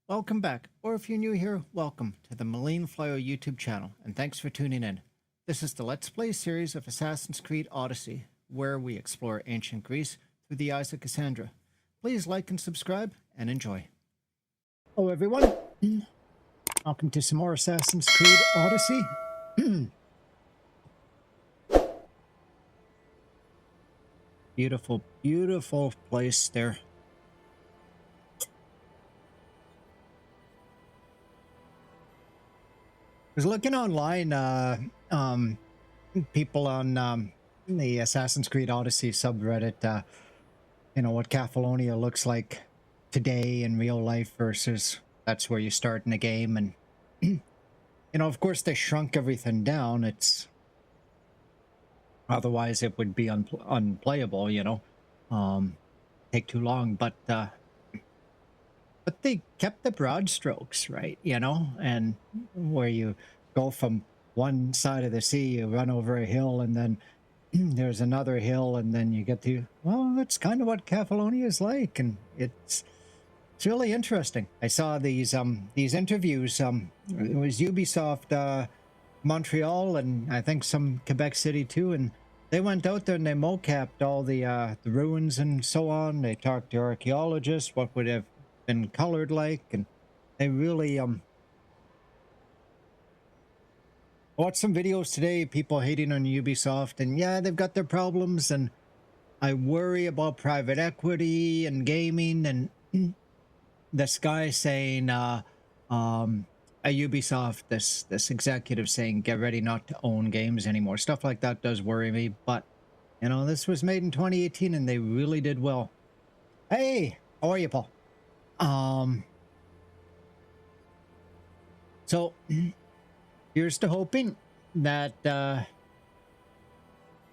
Welcome back, or if you're new here, welcome to the Marine Flyer YouTube channel, and thanks for tuning in. This is the Let's Play series of Assassin's Creed Odyssey, where we explore ancient Greece through the eyes of Cassandra. Please like and subscribe, and enjoy. Hello everyone, welcome to some more Assassin's Creed Odyssey. Beautiful, beautiful place there. I was looking online, people on the Assassin's Creed Odyssey subreddit, what Catalonia looks like today in real life versus that's where you start in a game. And, of course they shrunk everything down. Otherwise it would be unplayable, take too long, but they kept the broad strokes, right? And where you go from one side of the sea, you run over a hill, and then there's another hill, and then you get to, well, that's kind of what Catalonia is like, and it's really interesting. I saw these interviews. It was Ubisoft Montreal, and I think some Quebec City too, and they went out there and they mocapped all the ruins and so on. They talked to archaeologists, what would have been colored like, and they really watched some videos today, people hating on Ubisoft, and yeah, they've got their problems, and I worry about private equity and gaming, and this guy saying at Ubisoft, this executive saying get ready not to own games anymore. Stuff like that does worry me, but this was made in 2018 and they really did well. Hey, how are you, Paul? So here's to hoping that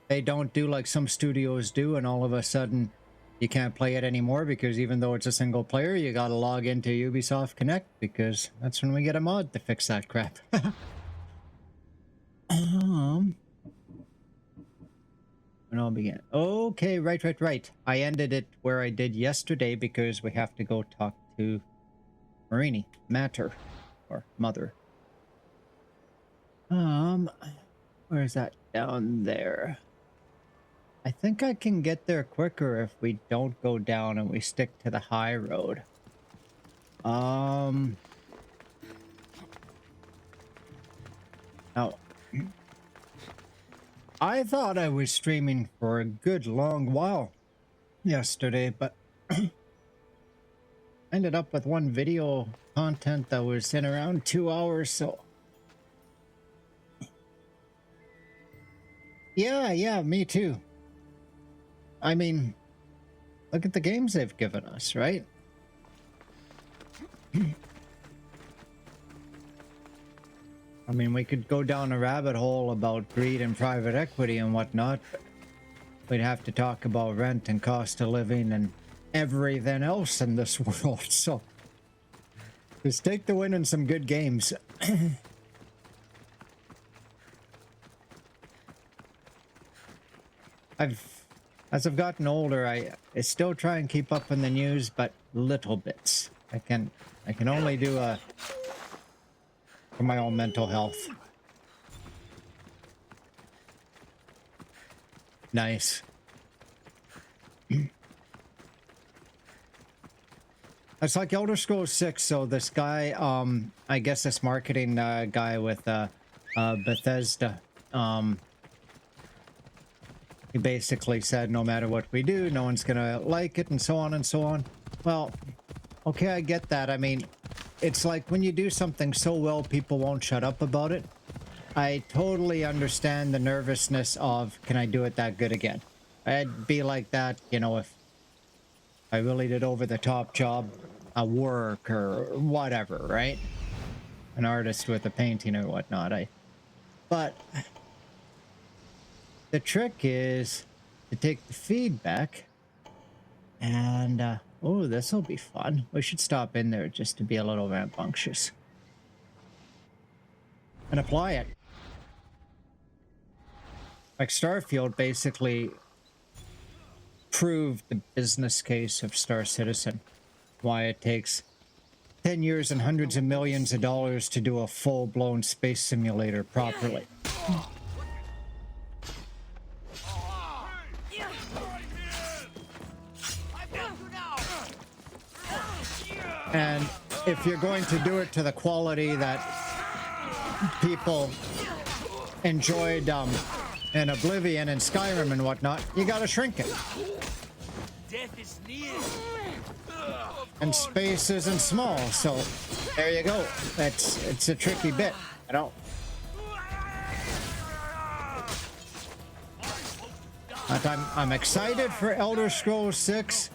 they don't do like some studios do and all of a sudden you can't play it anymore, because even though it's a single player, you gotta log into Ubisoft Connect, because that's when we get a mod to fix that crap. And I'll begin. Okay, right. I ended it where I did yesterday because we have to go talk to Marini, Mater, or Mother. Where is that? Down there. I think I can get there quicker if we don't go down and we stick to the high road. Now, I thought I was streaming for a good long while yesterday, but ended up with one video content that was in around 2 hours, so yeah, me too. I mean, look at the games they've given us, right? I mean, we could go down a rabbit hole about greed and private equity and whatnot, but we'd have to talk about rent and cost of living and everything else in this world, so just take the win in some good games. As I've gotten older, I still try and keep up in the news, but little bits. I can only do for my own mental health. Nice. It's like Elder Scrolls 6, so this guy, I guess this marketing guy with Bethesda, he basically said no matter what we do, no one's gonna like it, and so on and so on. Well, okay, I get that. I mean, it's like when you do something so well, people won't shut up about it. I totally understand the nervousness of, can I do it that good again? I'd be like that, if I really did over-the-top job at work or whatever, right? An artist with a painting or whatnot. But the trick is to take the feedback and, oh, this'll be fun. We should stop in there just to be a little rambunctious. And apply it. Like Starfield basically proved the business case of Star Citizen. Why it takes 10 years and hundreds of millions of dollars to do a full-blown space simulator properly. And if you're going to do it to the quality that people enjoyed in Oblivion and Skyrim and whatnot, you gotta shrink it. Death is near. And space isn't small, so there you go. It's a tricky bit, you know. But I'm excited for Elder Scrolls 6,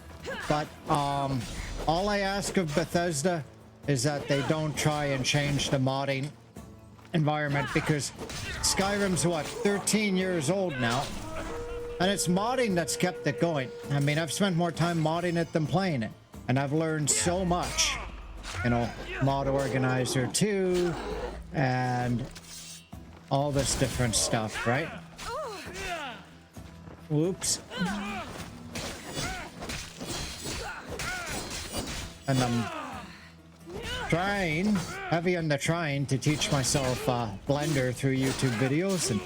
but all I ask of Bethesda is that they don't try and change the modding environment, because Skyrim's what, 13 years old now, and it's modding that's kept it going. I mean, I've spent more time modding it than playing it, and I've learned so much, you know, Mod Organizer 2 and all this different stuff, right? Whoops. And I'm trying, heavy on the trying, to teach myself Blender through YouTube videos, and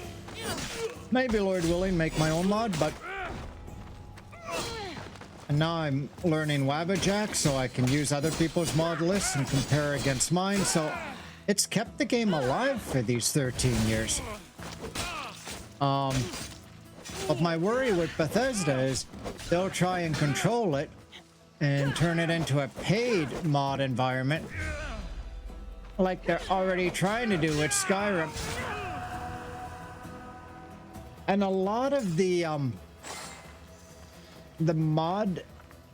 maybe, Lord willing, make my own mod. But and now I'm learning Wabbajack so I can use other people's mod lists and compare against mine, so it's kept the game alive for these 13 years. But my worry with Bethesda is they'll try and control it and turn it into a paid mod environment, like they're already trying to do with Skyrim. And a lot of the mod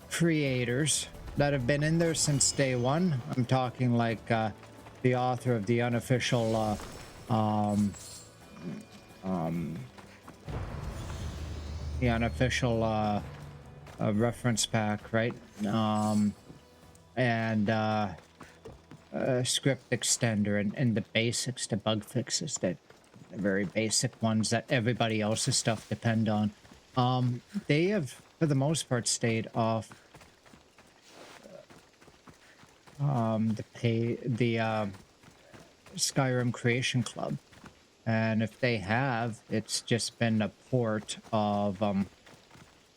creators that have been in there since day one, I'm talking like the author of the unofficial reference pack, right? And script extender and the basics, the bug fixes, that the very basic ones that everybody else's stuff depend on. They have, for the most part, stayed off the Skyrim Creation Club. And if they have, it's just been a port of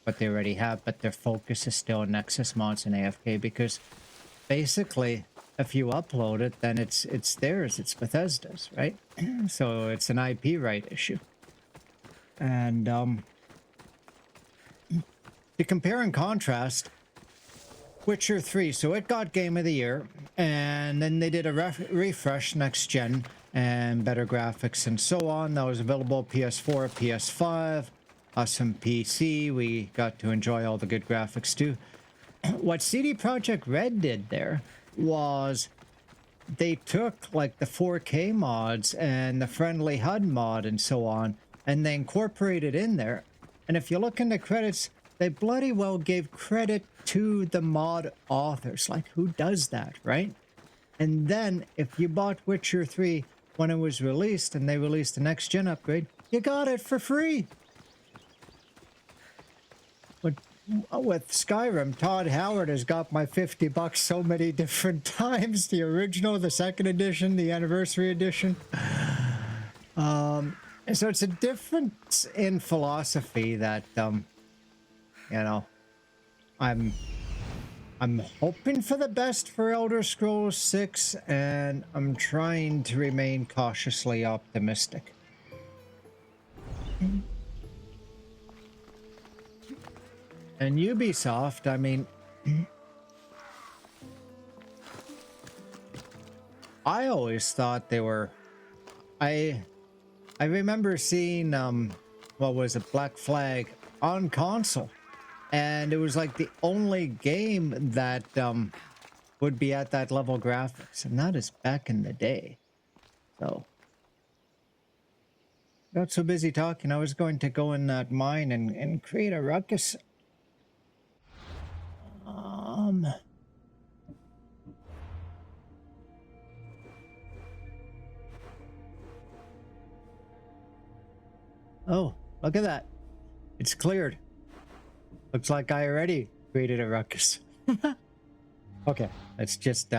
what they already have, but their focus is still Nexus mods and AFK, because basically if you upload it, then it's theirs, it's Bethesda's, right? So it's an IP right issue. And to compare and contrast, Witcher 3, so it got Game of the Year, and then they did a refresh next gen and better graphics and so on. That was available PS4, PS5, us and PC. We got to enjoy all the good graphics too. What CD Projekt Red did there was they took like the 4K mods and the friendly HUD mod and so on, and they incorporated in there. And if you look in the credits, they bloody well gave credit to the mod authors. Like, who does that, right? And then if you bought Witcher 3 when it was released and they released the next gen upgrade, you got it for free. But with Skyrim, Todd Howard has got my $50 so many different times. The original, the second edition, the anniversary edition. And so it's a difference in philosophy that, you know, I'm hoping for the best for Elder Scrolls 6, and I'm trying to remain cautiously optimistic. And Ubisoft, I mean, I always thought they were, I remember seeing, what was it, Black Flag on console. And it was like the only game that would be at that level graphics. And that is back in the day. So, got so busy talking, I was going to go in that mine and create a ruckus. Oh, look at that. It's cleared. Looks like I already created a ruckus. Okay, let's just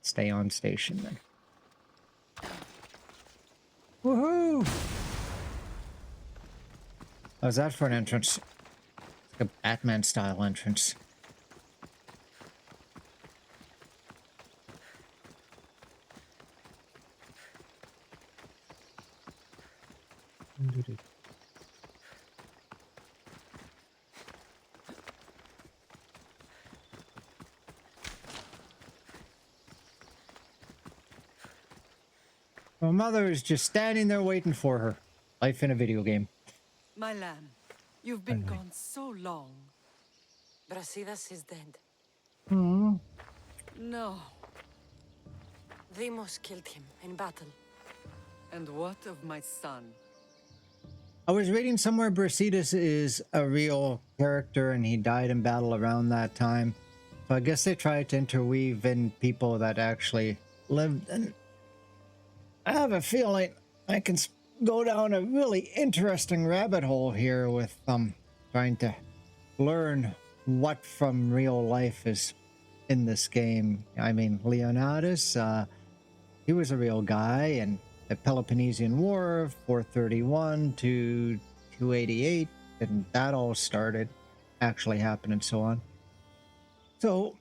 stay on station then. Woohoo! How's that for an entrance? It's like a Batman style entrance. Her mother is just standing there waiting for her. Life in a video game. My lamb, you've been Anyway. gone so long. Brasidas is dead. Hmm. No. Demos killed him in battle. And what of my son? I was reading somewhere Brasidas is a real character and he died in battle around that time. So I guess they tried to interweave in people that actually lived. And I have a feeling I can go down a really interesting rabbit hole here with trying to learn what from real life is in this game. I mean, Leonidas, he was a real guy, and the Peloponnesian War, 431 to 288, and that all started actually happened and so on. So,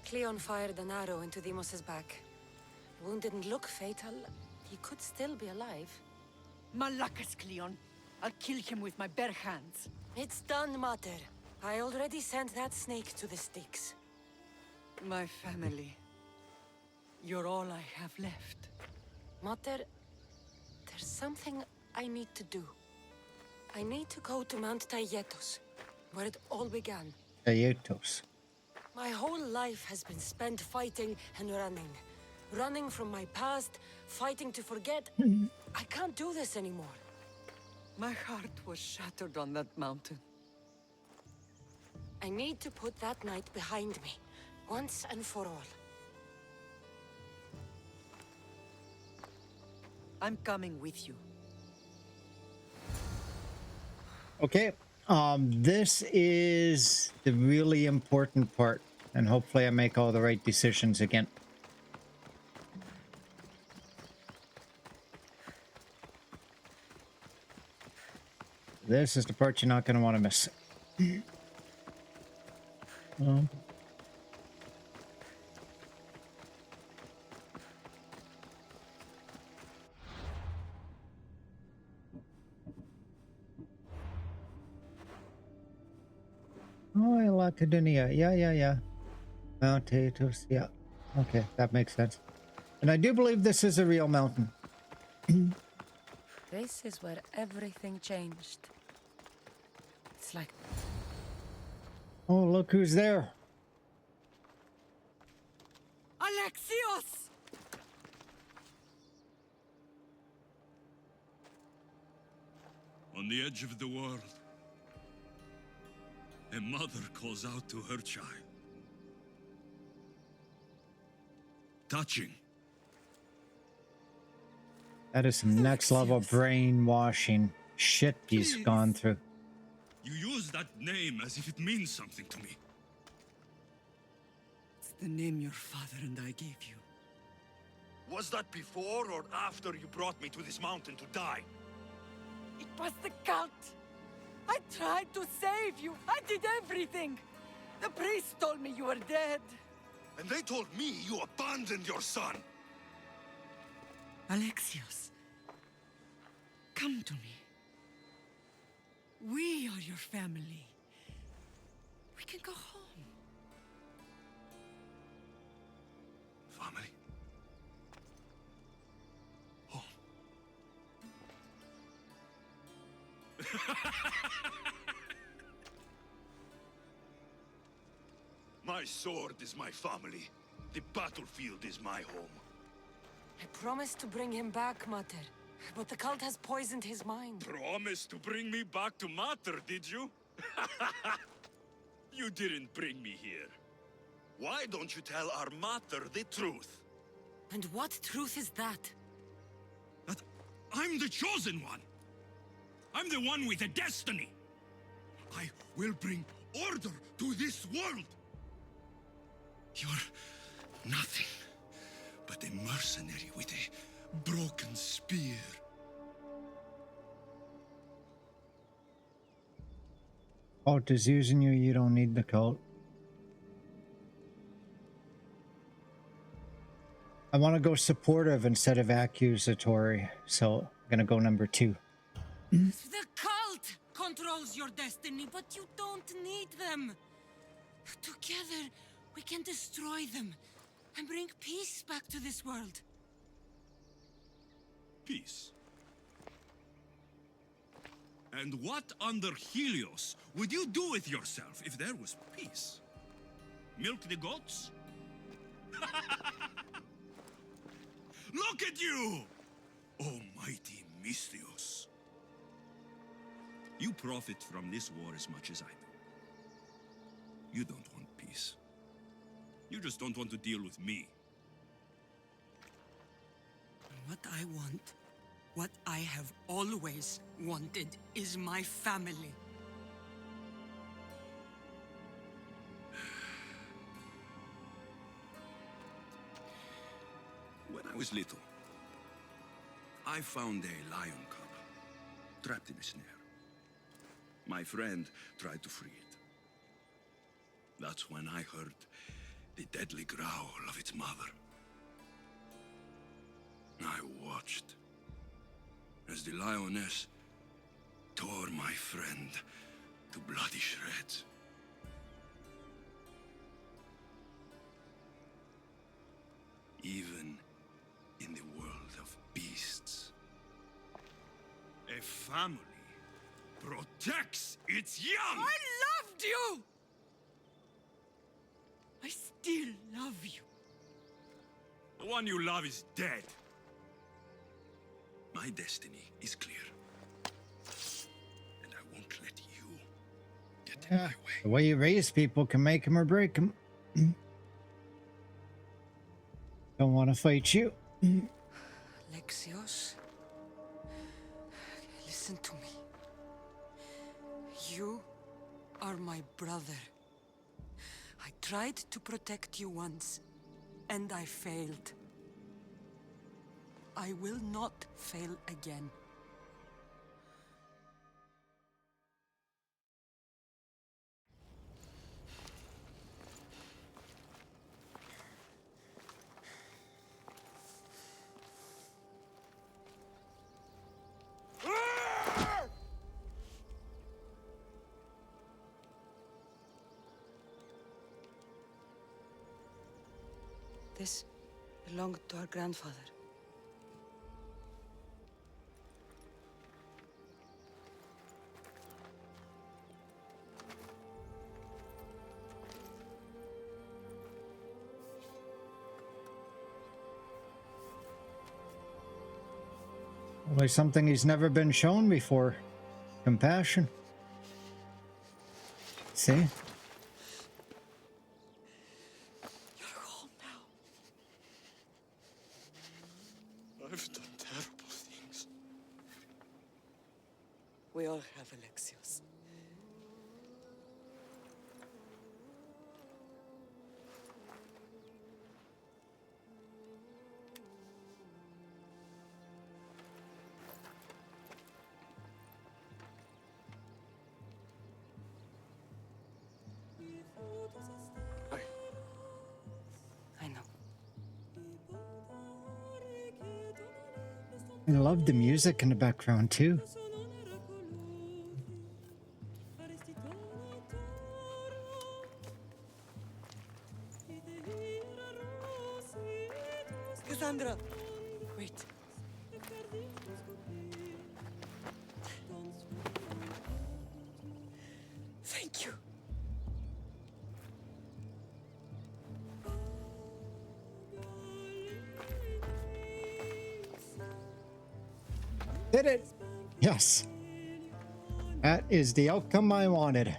Cleon fired an arrow into Demos's back. The wound didn't look fatal. He could still be alive. Malakas, Cleon. I'll kill him with my bare hands. It's done, Mater. I already sent that snake to the sticks. My family. You're all I have left. Mater, there's something I need to do. I need to go to Mount Taygetos, where it all began. Aetos. My whole life has been spent fighting and running. Running from my past, fighting to forget. I can't do this anymore. My heart was shattered on that mountain. I need to put that night behind me, once and for all. I'm coming with you. Okay, this is the really important part, and hopefully I make all the right decisions again. This is the part you're not going to want to miss. Oh, Lacodonia. Yeah. Mount Athos. Yeah. Okay, that makes sense. And I do believe this is a real mountain. This is where everything changed. It's like... Oh, look who's there. Alexios! On the edge of the world, a mother calls out to her child. Touching. That is some next level brainwashing shit he's Please. gone through. You use that name as if it means something to me. It's the name your father and I gave you. Was that before or after you brought me to this mountain to die? It was the cult! I tried to save you! I did everything! The priest told me you were dead! And they told me you abandoned your son! Alexios, come to me. We are your family. We can go home. Family? Home? My sword is my family. The battlefield is my home. I promised to bring him back, Mater. But the cult has poisoned his mind. Promised to bring me back to Mater, did you? You didn't bring me here. Why don't you tell our Mater the truth? And what truth is that? That I'm the chosen one. I'm the one with a destiny. I will bring order to this world. You're nothing but a mercenary with a broken spear. Cult is using you, you don't need the cult. I want to go supportive instead of accusatory, so I'm gonna go number 2. The cult controls your destiny, but you don't need them. Together, we can destroy them and bring peace back to this world. Peace. And what under Helios would you do with yourself if there was peace? Milk the goats? Look at you! Almighty Misthios. You profit from this war as much as I do. You don't want peace. You just don't want to deal with me. What I want, what I have always wanted, is my family. When I was little, I found a lion cub trapped in a snare. My friend tried to free it. That's when I heard the deadly growl of its mother. I watched as the lioness tore my friend to bloody shreds. Even in the world of beasts, a family protects its young! I loved you! I still love you. The one you love is dead. My destiny is clear. And I won't let you get in my way. The way you raise people can make them or break them. Don't want to fight you. Lexios, listen to me. You are my brother. I tried to protect you once, and I failed. I will not fail again. This belonged to our grandfather. Like something he's never been shown before. Compassion. See? You're home now. I've done terrible things. We all have, Alexios. I know. I love the music in the background too. Cassandra! Wait. Thank you. Did it? Yes. That is the outcome I wanted.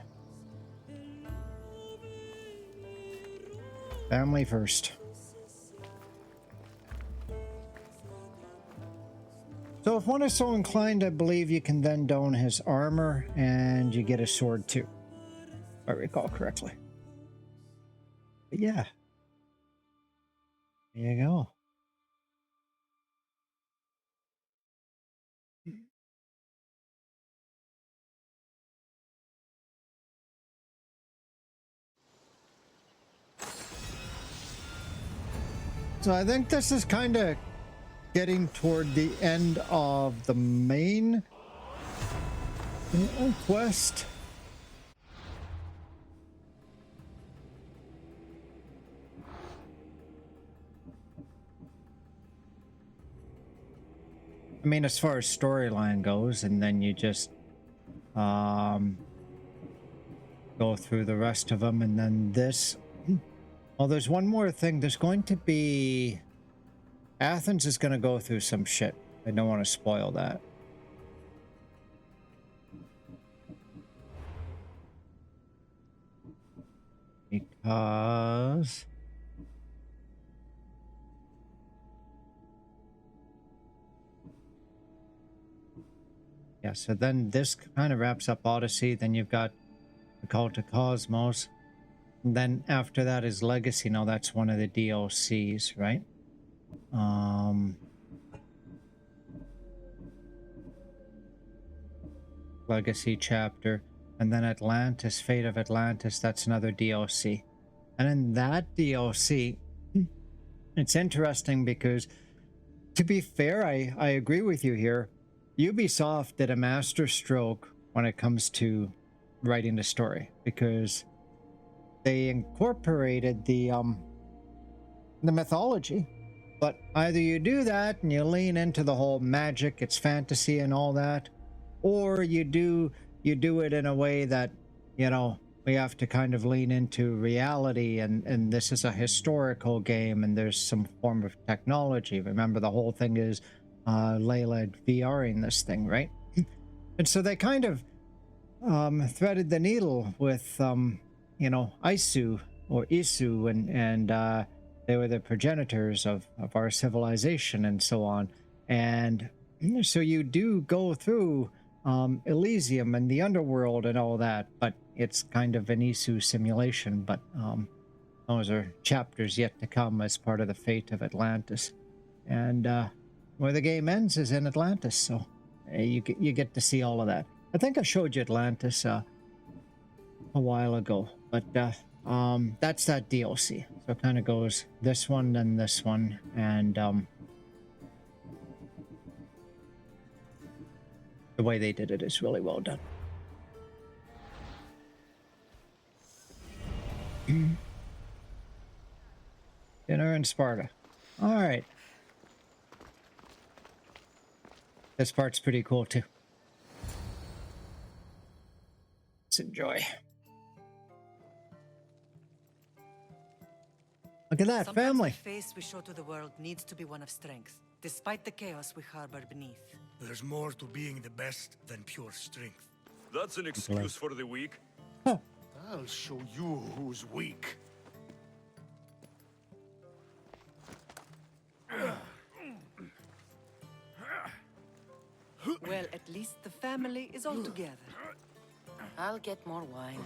Family first. So if one is so inclined, I believe you can then don his armor and you get a sword too, if I recall correctly. But yeah, There you go. So I think this is kind of getting toward the end of the main quest. I mean, as far as storyline goes, and then you just go through the rest of them, and then this. Well, there's one more thing. There's going to be Athens is going to go through some shit. I don't want to spoil that. Because yeah, so then this kind of wraps up Odyssey. Then you've got the Call to Cosmos. And then after that is Legacy. Now that's one of the DLCs, right? Legacy chapter. And then Atlantis, Fate of Atlantis, that's another DLC. And in that DLC, it's interesting because, to be fair, I agree with you here. Ubisoft did a master stroke when it comes to writing the story, because they incorporated the mythology. But either you do that and you lean into the whole magic, it's fantasy and all that, or you do it in a way that, you know, we have to kind of lean into reality, and this is a historical game and there's some form of technology. Remember, the whole thing is Layla VRing this thing, right? And so they kind of threaded the needle with you know, Isu or Isu, and they were the progenitors of our civilization and so on. And so you do go through Elysium and the underworld and all that, but it's kind of an Isu simulation. But those are chapters yet to come as part of the fate of Atlantis. And where the game ends is in Atlantis, so you get to see all of that. I think I showed you Atlantis a while ago, but that's that DLC. So it kind of goes this one, then this one, and the way they did it is really well done. Dinner in Sparta. All right. This part's pretty cool too. Let's enjoy. Look at that, Sometimes family. the face we show to the world needs to be one of strength, despite the chaos we harbor beneath. There's more to being the best than pure strength. That's an excuse for the weak. I'll show you who's weak. Well, at least the family is all together. I'll get more wine.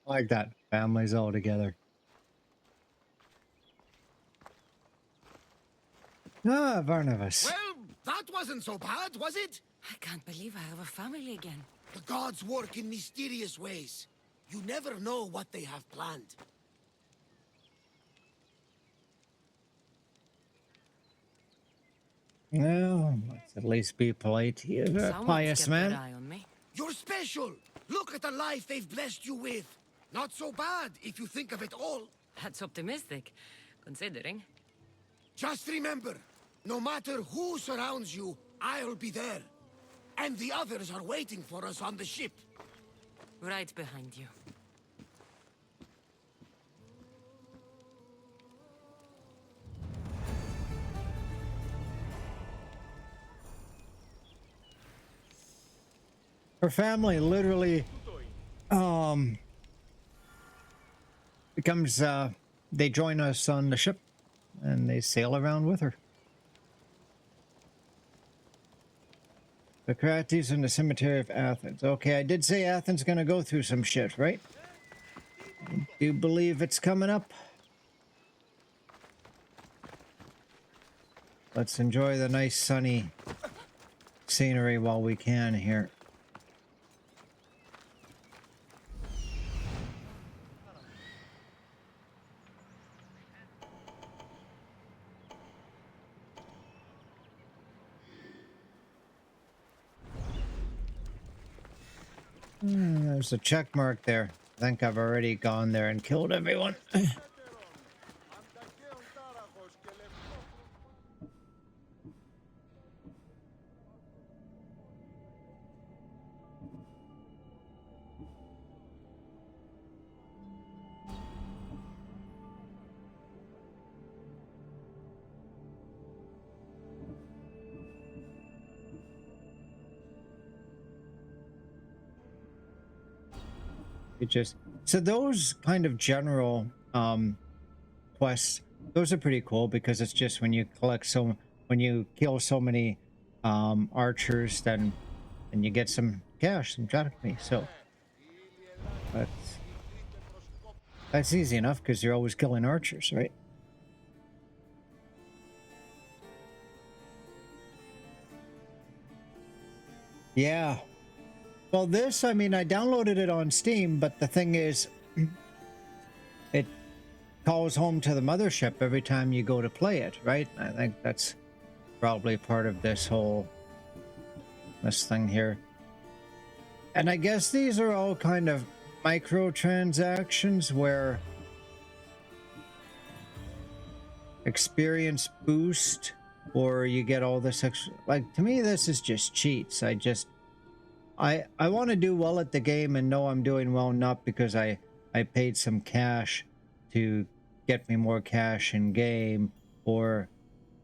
Like that. Families all together. Ah, Barnabas. Well, that wasn't so bad, was it? I can't believe I have a family again. The gods work in mysterious ways. You never know what they have planned. Well, let's at least be polite. You're a Someone's pious kept man. their eye on me. You're special. Look at the life they've blessed you with. Not so bad if you think of it all. That's optimistic, considering. Just remember, no matter who surrounds you, I'll be there. And the others are waiting for us on the ship. Right behind you. Her family literally becomes they join us on the ship, and they sail around with her. Socrates in the cemetery of Athens. Okay, I did say Athens gonna go through some shit, right? I do believe it's coming up. Let's enjoy the nice sunny scenery while we can here. There's a check mark there. I think I've already gone there and killed everyone. It just, so those kind of general quests, those are pretty cool because it's just when you collect when you kill so many archers, then you get some cash, some drachmae. So that's easy enough because you're always killing archers, right? Yeah. Well, this, I mean, I downloaded it on Steam, but the thing is, it calls home to the mothership every time you go to play it, right? I think that's probably part of this thing here. And I guess these are all kind of microtransactions where experience boost, or you get all this extra, like, to me, this is just cheats. I want to do well at the game and know I'm doing well, not because I paid some cash to get me more cash in game or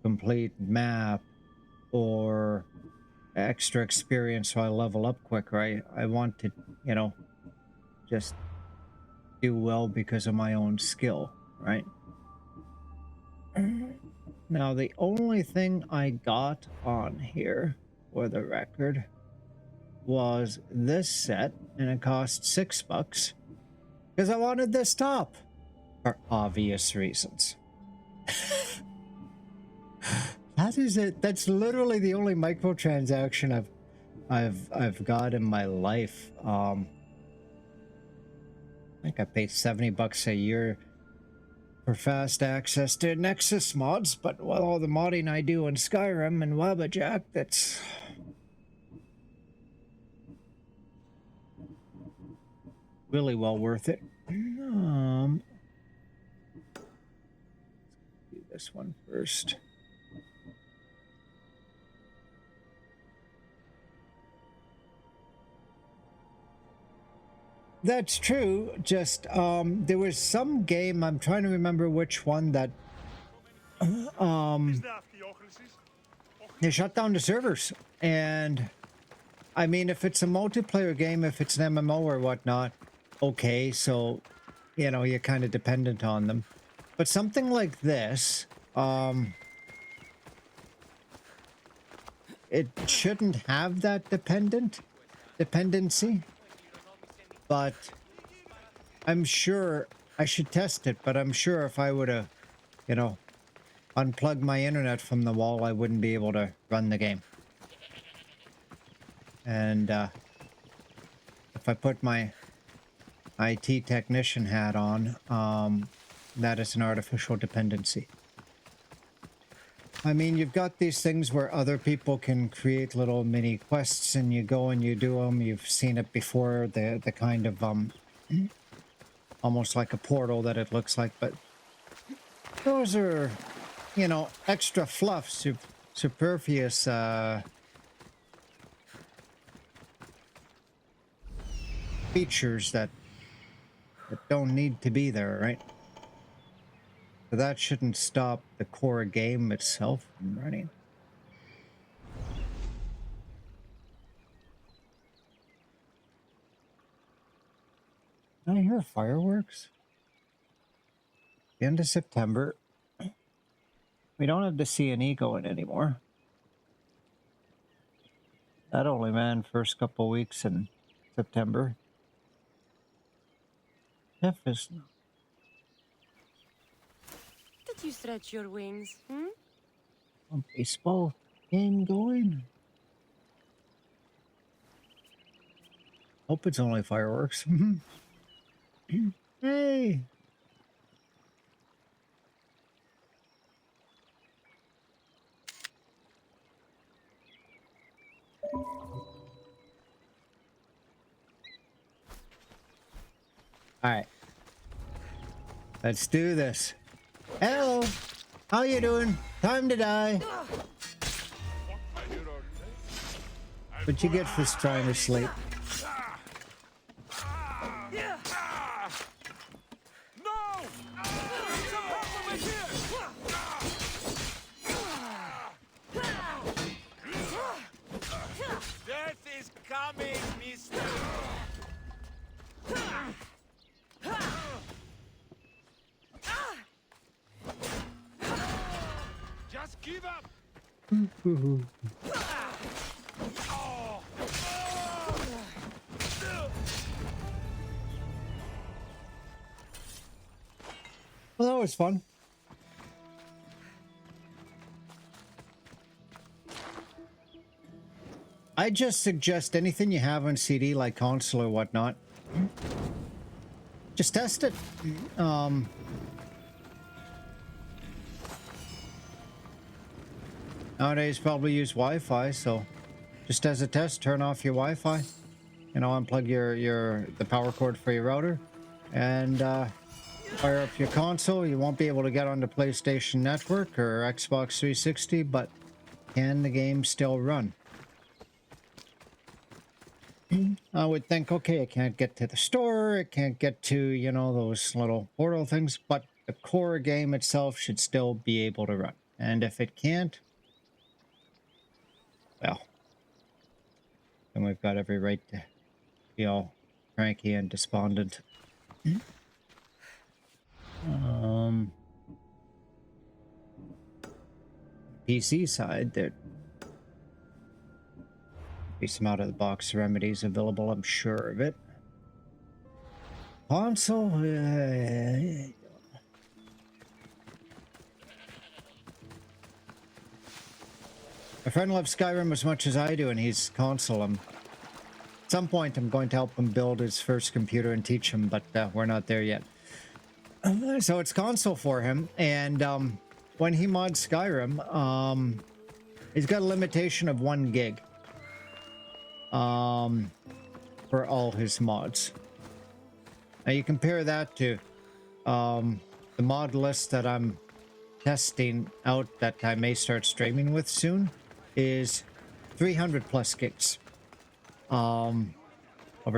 complete map or extra experience so I level up quicker. I want to, you know, just do well because of my own skill, right? Now, the only thing I got on here, for the record, was this set, and it cost $6 because I wanted this top for obvious reasons. That is it. That's literally the only microtransaction I've got in my life. I think I pay $70 a year for fast access to Nexus mods, but with all the modding I do in Skyrim and Wabbajack, that's really well worth it. Do this one first. That's true. Just there was some game, I'm trying to remember which one, that they shut down the servers. And I mean, if it's a multiplayer game, if it's an MMO or whatnot, okay, so you know, you're kind of dependent on them. But something like this, it shouldn't have that dependency. But I'm sure I should test it, but I'm sure if I were to, you know, unplug my internet from the wall, I wouldn't be able to run the game. And if I put my IT technician hat on, that is an artificial dependency. I mean, you've got these things where other people can create little mini quests and you go and you do them. You've seen it before, the kind of almost like a portal that it looks like, but those are, you know, extra fluff, superfluous features that don't need to be there, right? So that shouldn't stop the core game itself from running. Did I hear fireworks? The end of September. We don't have the C&E going anymore. That only ran first couple weeks in September. F is Did you stretch your wings? a baseball game going. Hope it's only fireworks. Hey. All right. Let's do this. Hello. How you doing? Time to die. What you get for trying to sleep? Death is coming, mister! Just give up! Well, that was fun. I just suggest anything you have on CD, like console or whatnot, just test it. Nowadays, probably use Wi-Fi, so just as a test, turn off your Wi-Fi. You know, unplug the power cord for your router, and fire up your console. You won't be able to get on the PlayStation Network or Xbox 360, but can the game still run? I would think, okay, it can't get to the store, it can't get to, you know, those little portal things, but the core game itself should still be able to run. And if it can't, well, then we've got every right to be all cranky and despondent. PC side, there be some out-of-the-box remedies available, I'm sure of it. Console, my friend loves Skyrim as much as I do, and he's console. At some point, I'm going to help him build his first computer and teach him, but we're not there yet. So it's console for him, and when he mods Skyrim, he's got a limitation of 1 gig. For all his mods. Now you compare that to the mod list that I'm testing out that I may start streaming with soon is 300 plus gigs. Over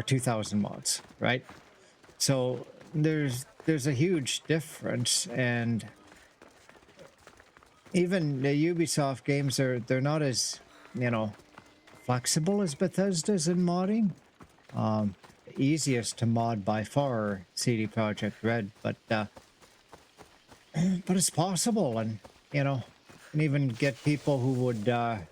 2,000 mods, right? So there's a huge difference, and even the Ubisoft games they're not as, you know, flexible as Bethesda's in modding. Easiest to mod by far, CD Projekt Red, but it's possible, and you know, and even get people who would I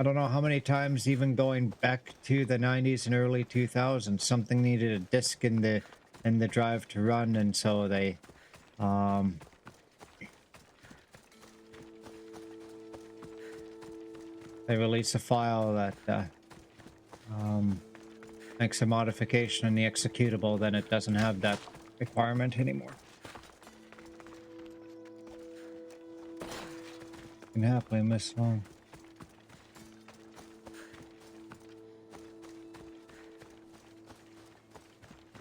don't know how many times, even going back to the 90s and early 2000s, something needed a disk in the drive to run, and so they release a file that makes a modification in the executable, then it doesn't have that requirement anymore. Can happily miss one.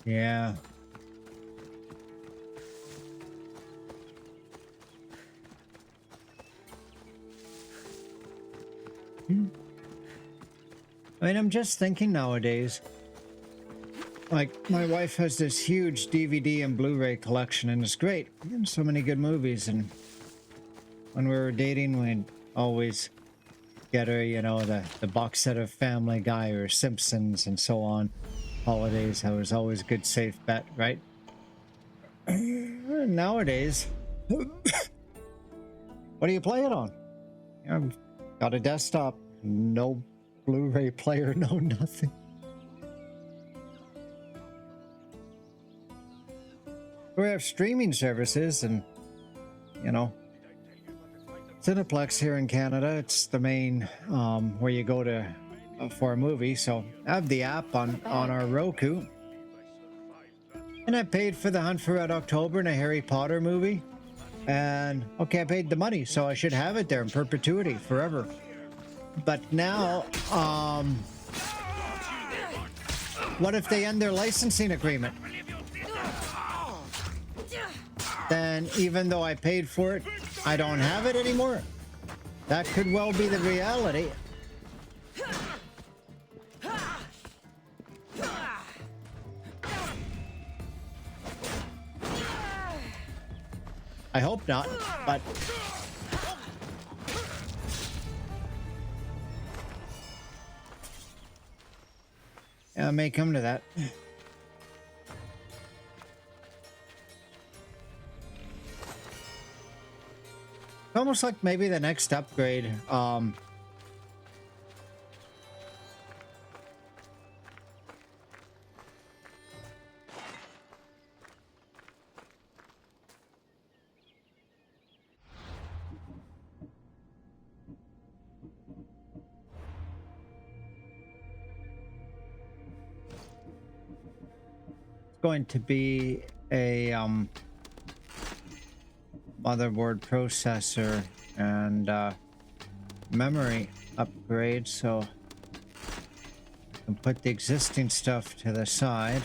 Yeah. I mean, I'm just thinking nowadays, like, my wife has this huge DVD and Blu-ray collection, and it's great. And so many good movies, and when we were dating, we'd always get her, you know, the box set of Family Guy or Simpsons and so on. Holidays, that was always a good safe bet, right? Nowadays, What do you play it on? I've got a desktop, no Blu-ray player, no nothing. We have streaming services, and you know, Cineplex here in Canada, it's the main where you go to for a movie. So I have the app on our Roku, and I paid for the Hunt for Red October and a Harry Potter movie. And okay, I paid the money, so I should have it there in perpetuity, forever. But now, what if they end their licensing agreement? Then even though I paid for it, I don't have it anymore. That could well be the reality. I hope not, but yeah, it may come to that. It's almost like maybe the next upgrade, going to be a motherboard, processor, and memory upgrade, so I can put the existing stuff to the side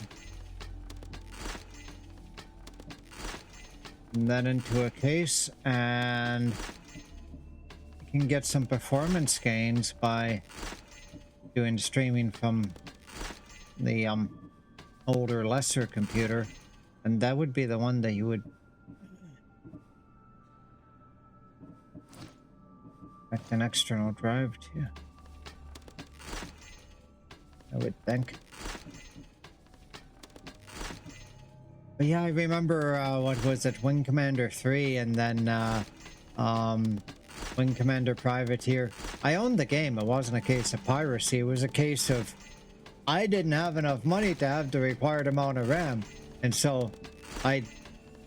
and then into a case, and you can get some performance gains by doing streaming from the older, lesser computer, and that would be the one that you would connect an external drive to, I would think. But yeah, I remember what was it, Wing Commander 3, and then Wing Commander Privateer. I owned the game. It wasn't a case of piracy. It was a case of I didn't have enough money to have the required amount of RAM, and so I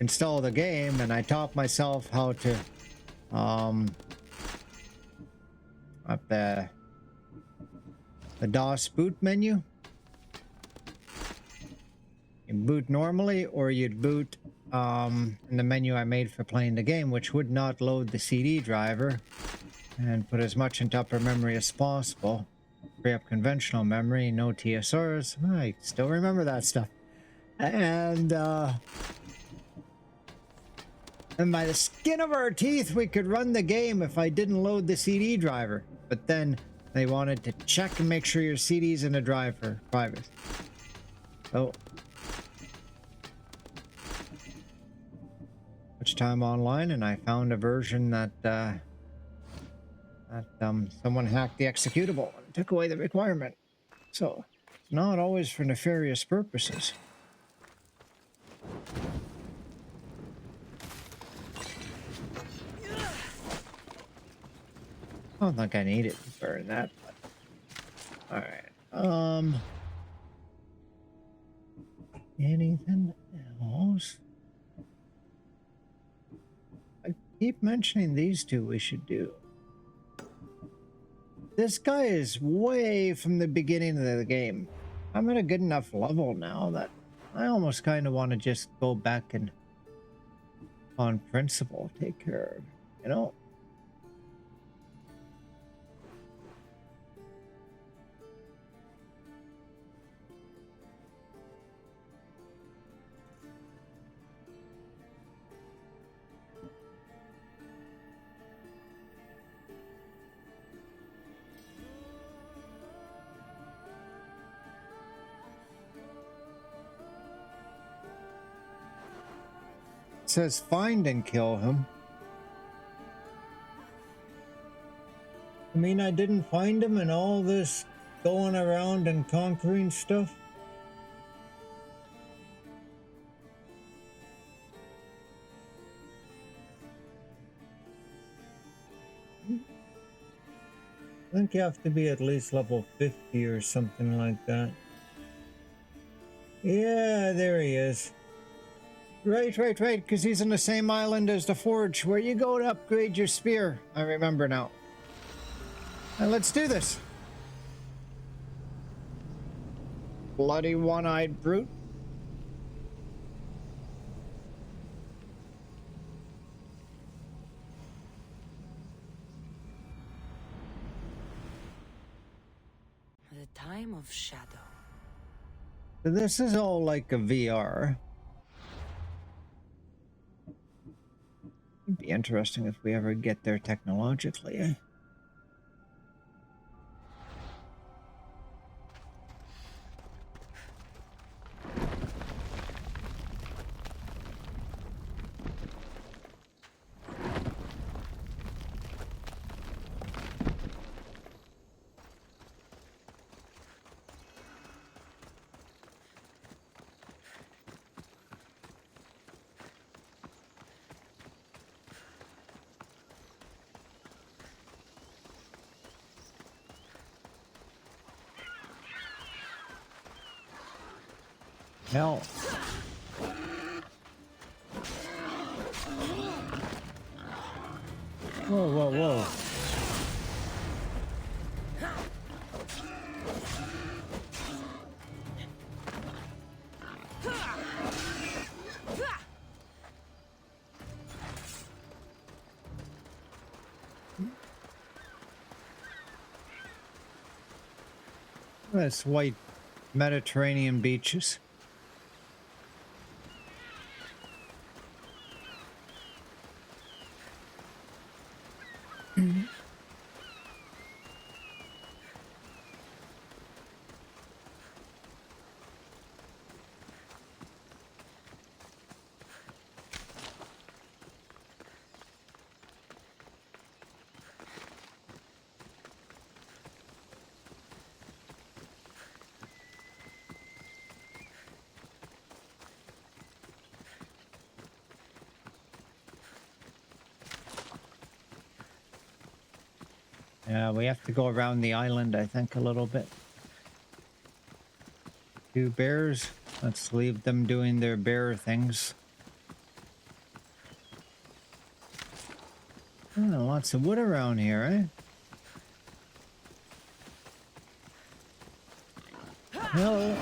installed the game and I taught myself how to up the DOS boot menu. You boot normally, or you'd boot in the menu I made for playing the game, which would not load the CD driver, and put as much into upper memory as possible. Free up conventional memory, no TSRs. I still remember that stuff. And by the skin of our teeth, we could run the game if I didn't load the CD driver. But then they wanted to check and make sure your CD's in the drive for private. So much time online, and I found a version that someone hacked the executable and took away the requirement. So it's not always for nefarious purposes. I don't think I need it to burn that, but alright. Anything else? I keep mentioning these two we should do. This guy is way from the beginning of the game. I'm at a good enough level now that I almost kind of want to just go back and, on principle, take care of, you know? It says find and kill him. I mean, I didn't find him in all this going around and conquering stuff. I think you have to be at least level 50 or something like that. Yeah, there he is. Right, because he's on the same island as the forge where you go to upgrade your spear. I remember now. And let's do this. Bloody one-eyed brute. The time of shadow. So this is all like a VR. It'd be interesting if we ever get there technologically, eh? Hell. Whoa. That's white Mediterranean beaches. Yeah, we have to go around the island, I think, a little bit. 2 bears. Let's leave them doing their bear things. Oh, lots of wood around here, eh? Hello.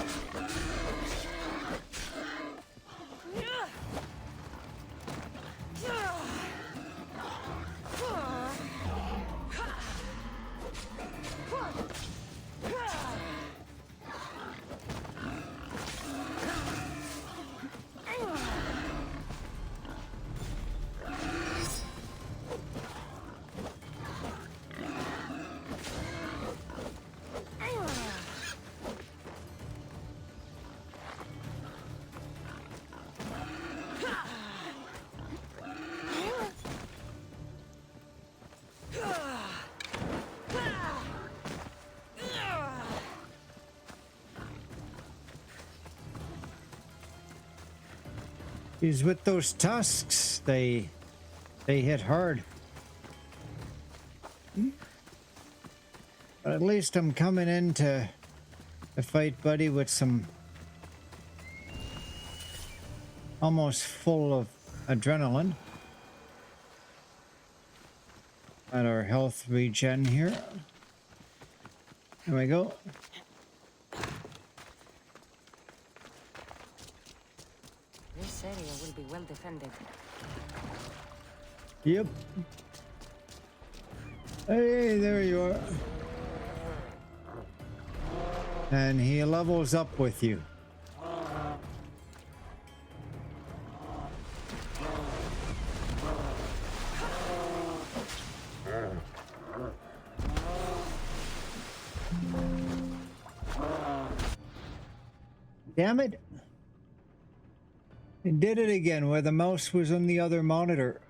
He's with those tusks. They hit hard. But at least I'm coming in to fight Buddy with some almost full of adrenaline. At our health regen here. There we go. This area will be well defended. Yep. Hey, there you are. And he levels up with you. Damn it. It did it again where the mouse was on the other monitor.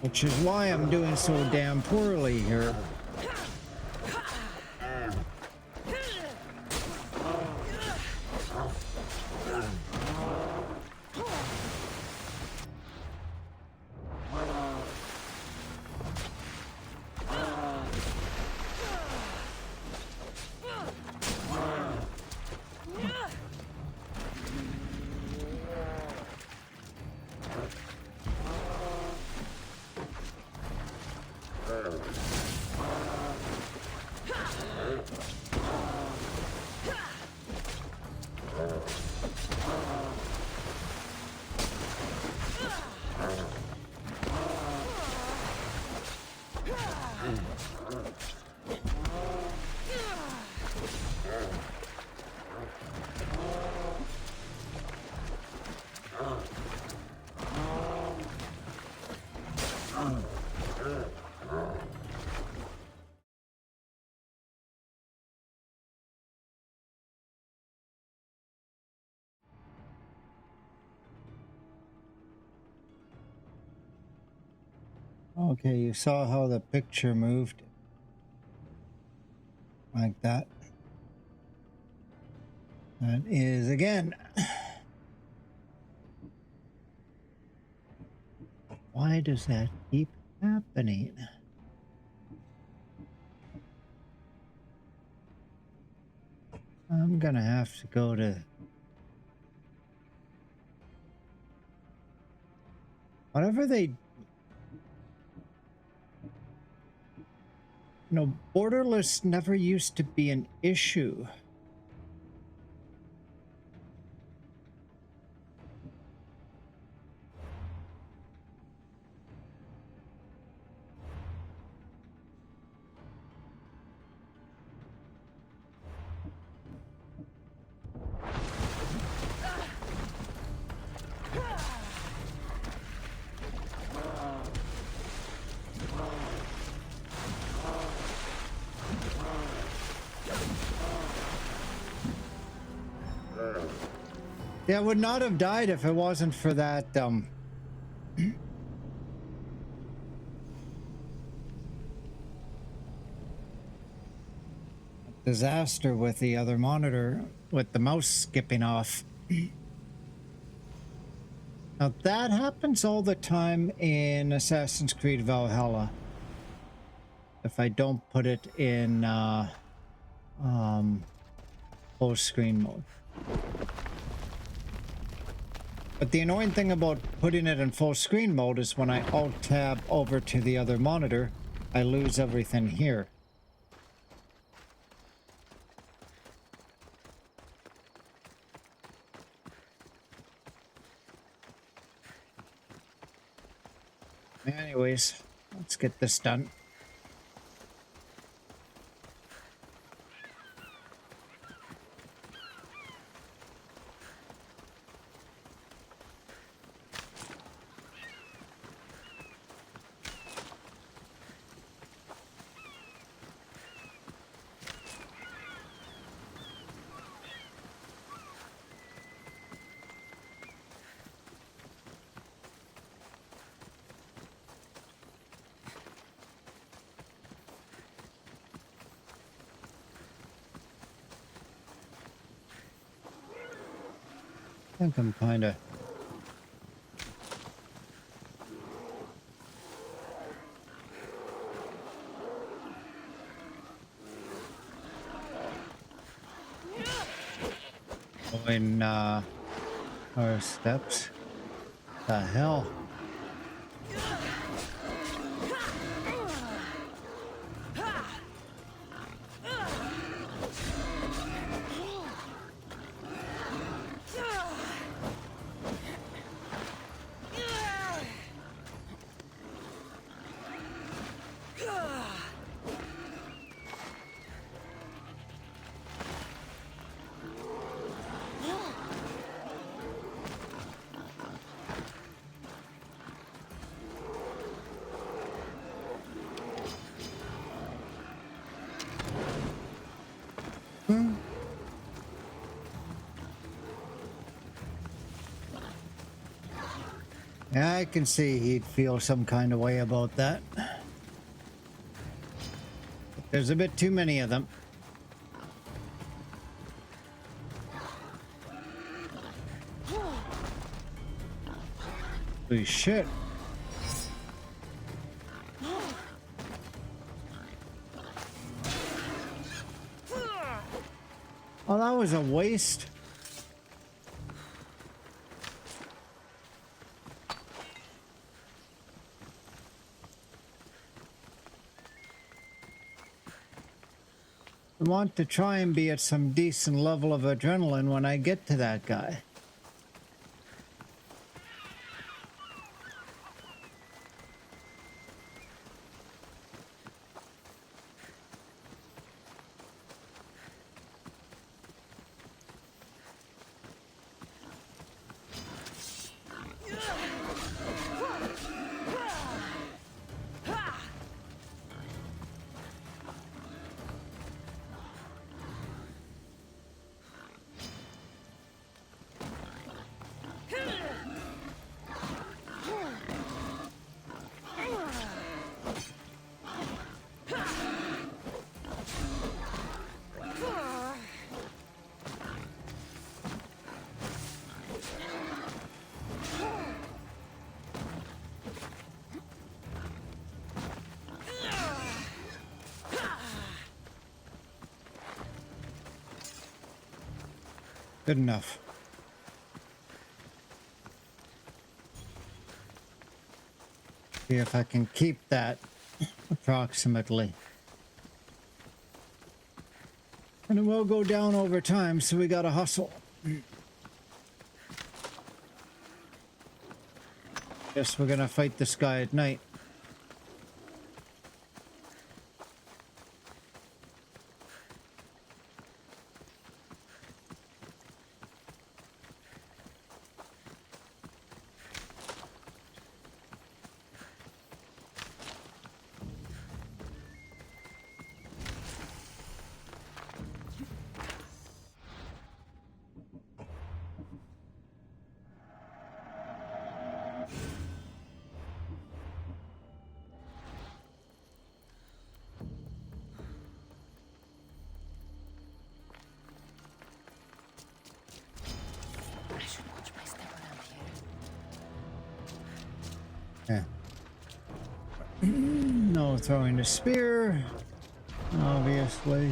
Which is why I'm doing so damn poorly here. Okay, you saw how the picture moved like that. That is again. Why does that keep happening? I'm gonna have to go to whatever they, borderless never used to be an issue. Yeah, I would not have died if it wasn't for that, disaster with the other monitor, with the mouse skipping off. Now, that happens all the time in Assassin's Creed Valhalla. If I don't put it in, full screen mode. But the annoying thing about putting it in full screen mode is when I alt-tab over to the other monitor, I lose everything here. Anyways, let's get this done. I think I'm kind of... going, our steps. The hell? Yeah, I can see he'd feel some kind of way about that. There's a bit too many of them. Holy shit. Oh, that was a waste. I want to try and be at some decent level of adrenaline when I get to that guy. Good enough. See if I can keep that approximately. And it will go down over time, so we gotta hustle. Guess we're gonna fight this guy at night. I should watch my step around here. Yeah. No throwing the spear, obviously.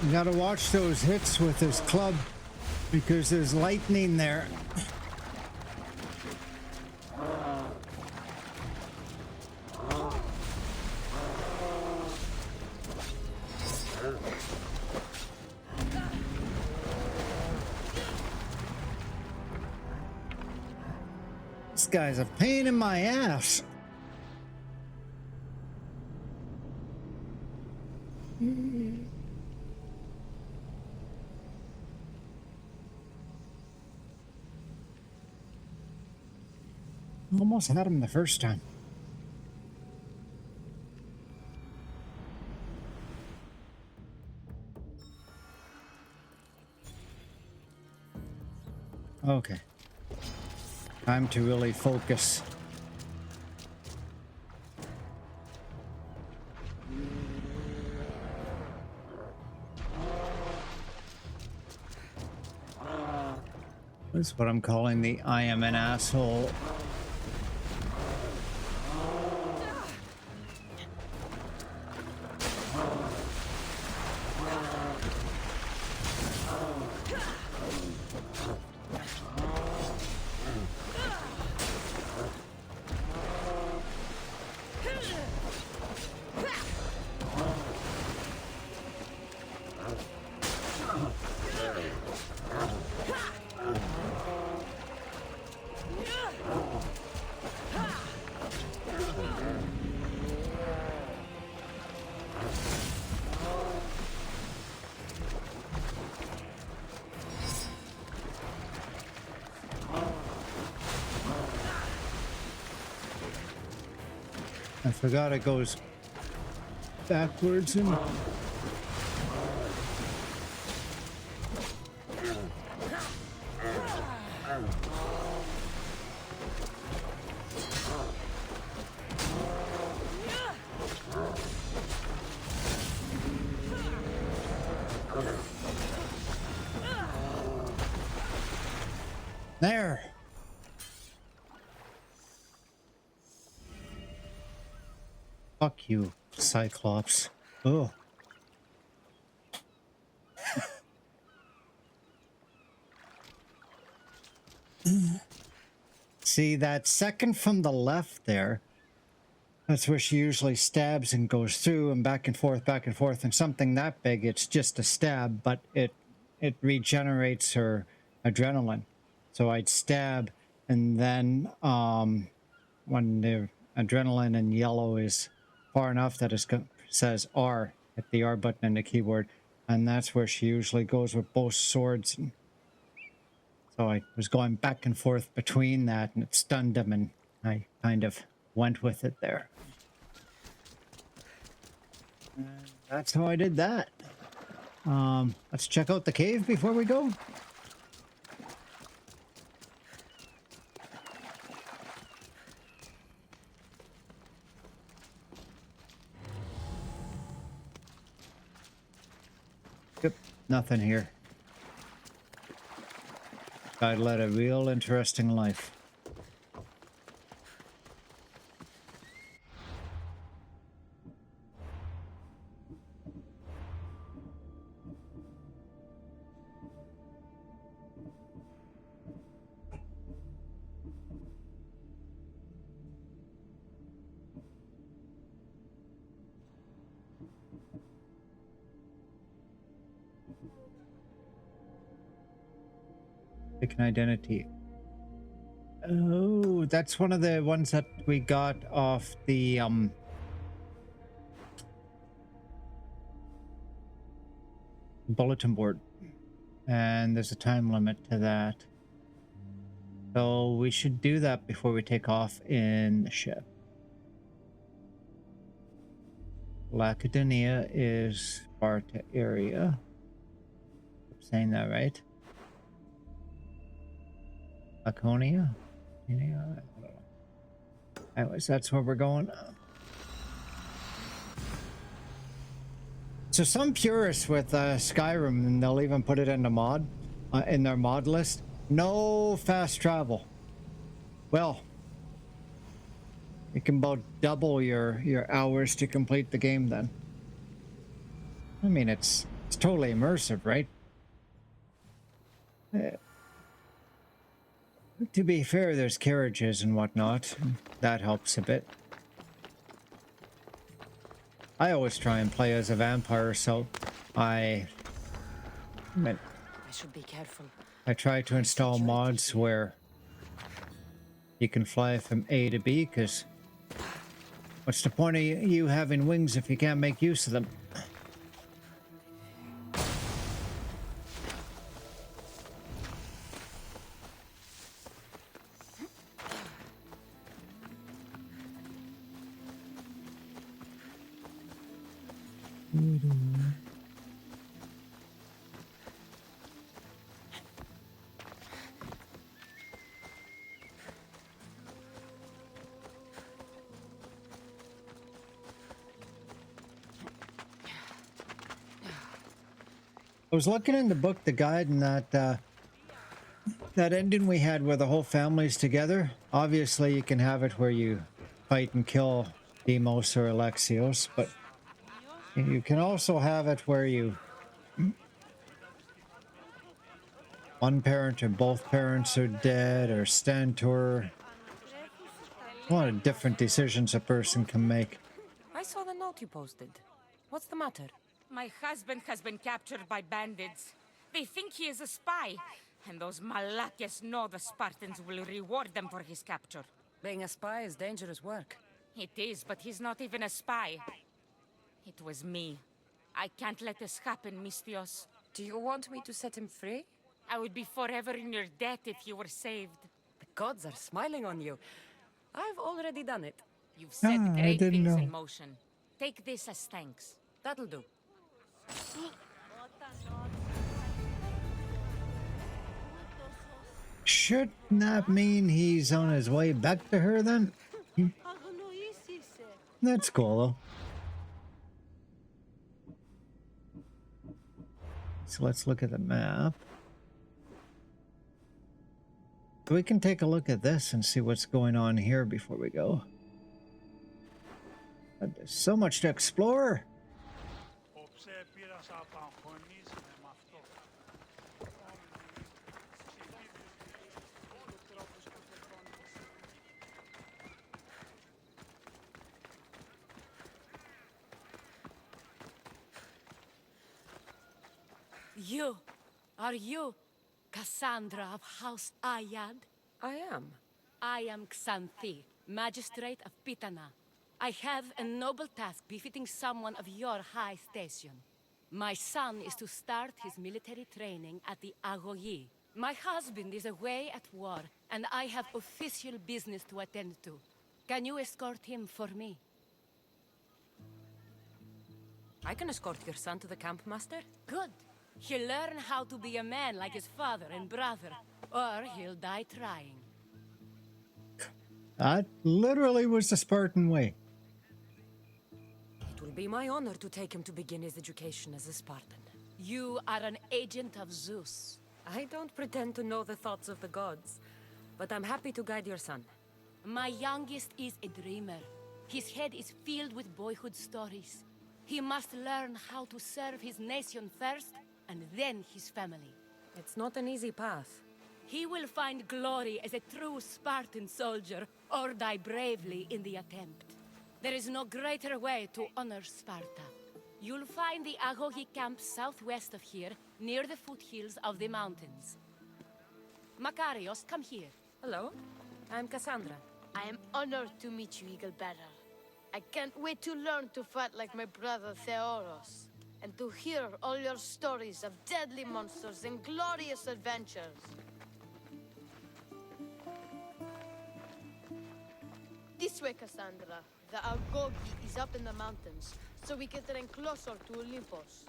You gotta watch those hits with his club because there's lightning there. This guy's a pain in my ass. Almost had him the first time. Okay. Time to really focus. That's what I'm calling the I am an asshole. I forgot it goes backwards and there. Fuck you, Cyclops. Oh. See that second from the left there? That's where she usually stabs and goes through and back and forth, and something that big, it's just a stab, but it regenerates her adrenaline. So I'd stab, and then when the adrenaline in yellow is far enough that it says R, hit the R button in the keyboard, and that's where she usually goes with both swords. And so I was going back and forth between that, and it stunned him, and I kind of went with it there. And that's how I did that. Let's check out the cave before we go. Yep, nothing here. I led a real interesting life. Pick an identity. Oh, that's one of the ones that we got off the bulletin board. And there's a time limit to that. So we should do that before we take off in the ship. Lacedaemon is Sparta area. I'm saying that right? Laconia? I don't know. Anyways, that's where we're going. So some purists with Skyrim, and they'll even put it in the mod, in their mod list, no fast travel. Well, you can about double your hours to complete the game then. I mean, it's totally immersive, right? To be fair, there's carriages and whatnot. That helps a bit. I always try and play as a vampire, so I should be careful. I try to install mods where you can fly from A to B, because what's the point of you having wings if you can't make use of them? I was looking in the book, the guide, and that ending we had where the whole family's together. Obviously, you can have it where you fight and kill Demos or Alexios, but you can also have it where you one parent or both parents are dead, or Stentor. A lot of different decisions a person can make. I saw the note you posted. What's the matter? My husband has been captured by bandits. They think he is a spy, and those Malakias know the Spartans will reward them for his capture. Being a spy is dangerous work. It is, but he's not even a spy. It was me. I can't let this happen, Misthios. Do you want me to set him free? I would be forever in your debt if you were saved. The gods are smiling on you. I've already done it. You've set I great didn't things know. in motion. Take this as thanks. That'll do. Shouldn't that mean he's on his way back to her then? That's cool though. So let's look at the map. We can take a look at this and see what's going on here before we go. But there's so much to explore. You. Are you Cassandra of House Ayad? I am. I am Xanthi, Magistrate of Pitana. I have a noble task befitting someone of your high station. My son is to start his military training at the Agogi. My husband is away at war, and I have official business to attend to. Can you escort him for me? I can escort your son to the camp, Master. Good. He'll learn how to be a man like his father and brother, or he'll die trying. That literally was the Spartan way. It will be my honor to take him to begin his education as a Spartan. You are an agent of Zeus. I don't pretend to know the thoughts of the gods, but I'm happy to guide your son. My youngest is a dreamer. His head is filled with boyhood stories. He must learn how to serve his nation first, and then his family. It's not an easy path. He will find glory as a true Spartan soldier, or die bravely in the attempt. There is no greater way to honor Sparta. You'll find the Agogi camp southwest of here, near the foothills of the mountains. Makarios, come here. Hello, I'm Cassandra. I am honored to meet you, Eagle Bearer. I can't wait to learn to fight like my brother Theoros, and to hear all your stories of deadly monsters and glorious adventures. This way, Cassandra. The Agogi is up in the mountains, so we can train closer to Olympus.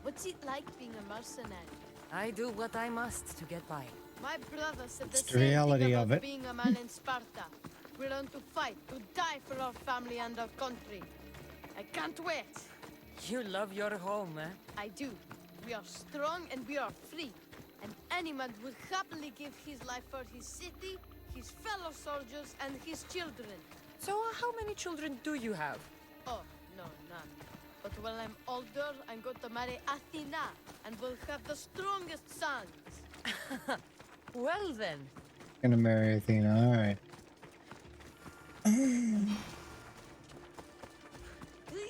What's it like being a mercenary? I do what I must to get by. My brother said the It's the same reality thing of about it. being a man in Sparta. We learn to fight, to die for our family and our country. I can't wait. You love your home, eh? I do. We are strong and we are free. And any man would happily give his life for his city, his fellow soldiers, and his children. So, how many children do you have? Oh, no, none. But when I'm older, I'm going to marry Athena, and we'll have the strongest sons. Well then. Gonna marry Athena, alright. Do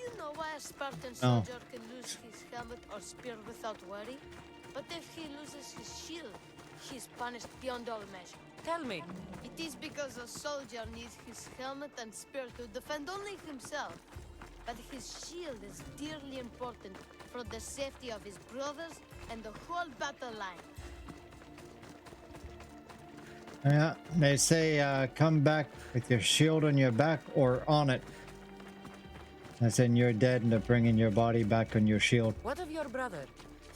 you know why a Spartan No. soldier can lose his helmet or spear without worry? But if he loses his shield, he's punished beyond all measure. Tell me. It is because a soldier needs his helmet and spear to defend only himself. But his shield is dearly important for the safety of his brothers and the whole battle line. Yeah, they say come back with your shield on your back or on it. As in you're dead and they're bringing your body back on your shield. What of your brother?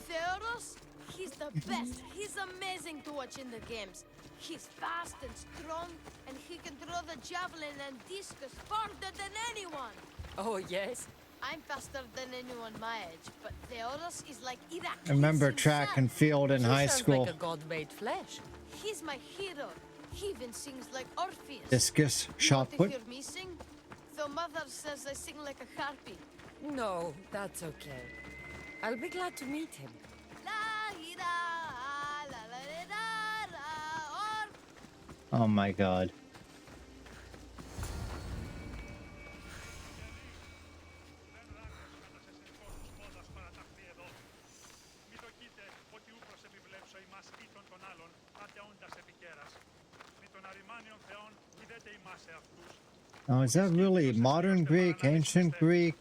Theodos, he's the best. He's amazing to watch in the games. He's fast and strong, and he can throw the javelin and discus farther than anyone. Oh, yes? I'm faster than anyone my age, but Theodos is like Iraq. I remember track and field in He high sounds school. like a god made flesh. He's my hero. He even sings like Orpheus. Discus, You shot want to put. hear me sing? Though mother says I sing like a harpy. No, that's okay. I'll be glad to meet him. La ira, la la la la, or Oh my god. Now, is that really modern Greek, ancient Greek?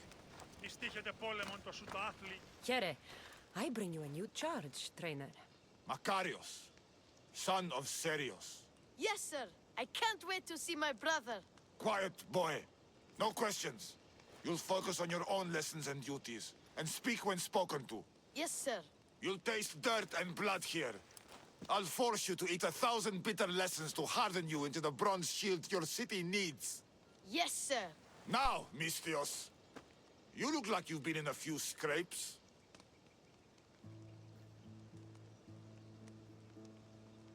Here, I bring you a new charge, trainer. Makarios, son of Serios. yes, sir. I can't wait to see my brother. Quiet, boy. No questions. You'll focus on your own lessons and duties, and speak when spoken to. Yes, sir. You'll taste dirt and blood here. I'll force you to eat 1,000 bitter lessons to harden you into the bronze shield your city needs. Yes, sir. Now, Mistios, you look like you've been in a few scrapes.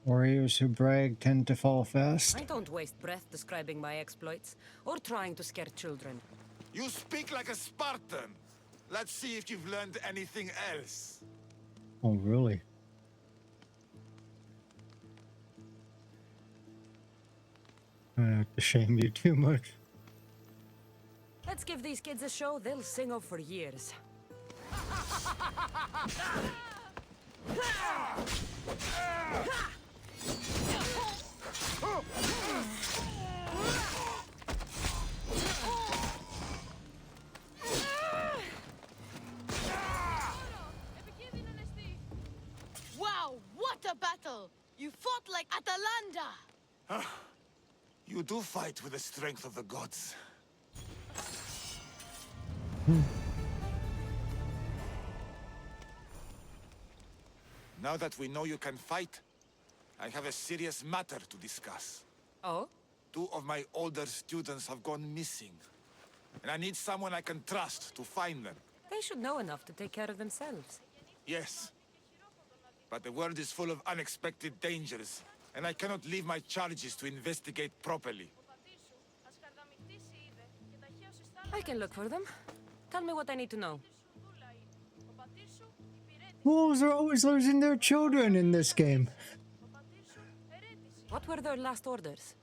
Warriors who brag tend to fall fast. I don't waste breath describing my exploits, or trying to scare children. You speak like a Spartan. Let's see if you've learned anything else. Oh, really? I don't have to shame you too much. Let's give these kids a show they'll sing of for years. Wow, what a battle! You fought like Atalanta! You do fight with the strength of the gods. Now that we know you can fight, I have a serious matter to discuss. Oh? 2 of my older students have gone missing. And I need someone I can trust to find them. They should know enough to take care of themselves. Yes. But the world is full of unexpected dangers, and I cannot leave my charges to investigate properly. I can look for them. Tell me what I need to know. Wolves are always losing their children in this game. What were their last orders?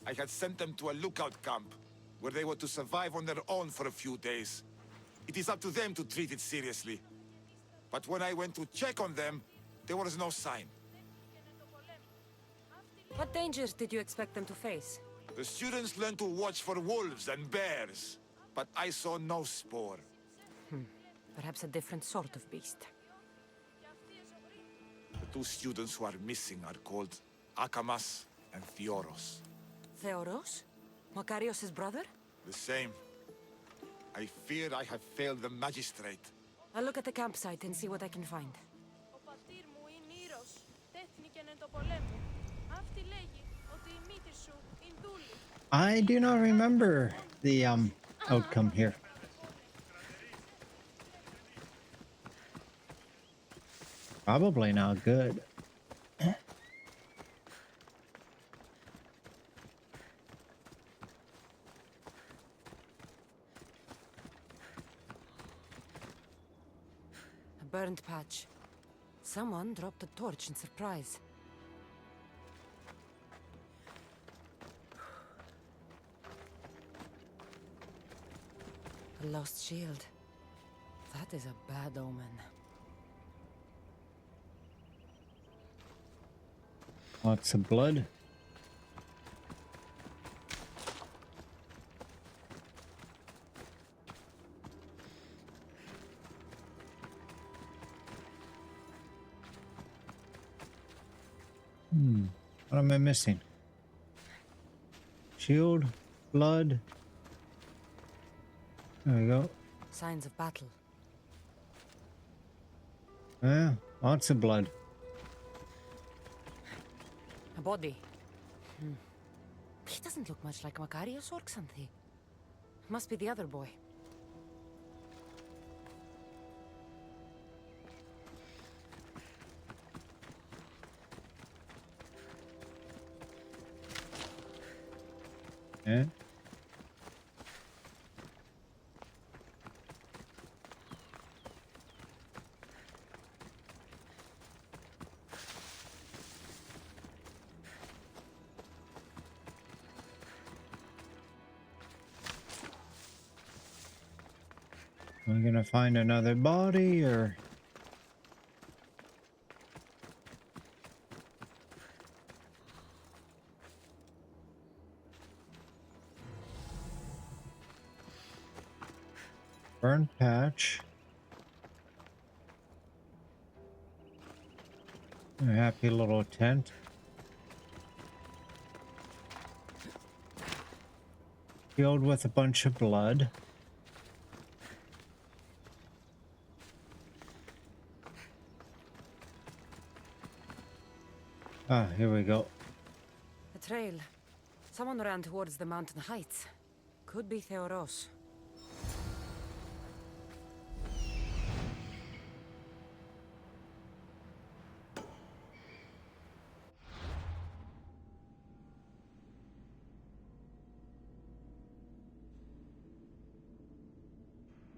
I had sent them to a lookout camp, where they were to survive on their own for a few days. It is up to them to treat it seriously. But when I went to check on them, there was no sign. What dangers did you expect them to face? The students learned to watch for wolves and bears, but I saw no spoor. Perhaps a different sort of beast. The 2 students who are missing are called Akamas and Theoros. Theoros? Makarios' brother? The same. I fear I have failed the magistrate. I'll look at the campsite and see what I can find. I do not remember the outcome here. Probably not good. A burned patch. Someone dropped a torch in surprise. A lost shield. That is a bad omen. Lots of blood. What am I missing? Shield, blood. There we go. Signs of battle. Yeah, lots of blood. A body. He doesn't look much like Makarios or Xanthi. Must be the other boy. Yeah. We're gonna find another body, or burn patch. A happy little tent. Filled with a bunch of blood. Ah, here we go. A trail. Someone ran towards the mountain heights. Could be Theoros.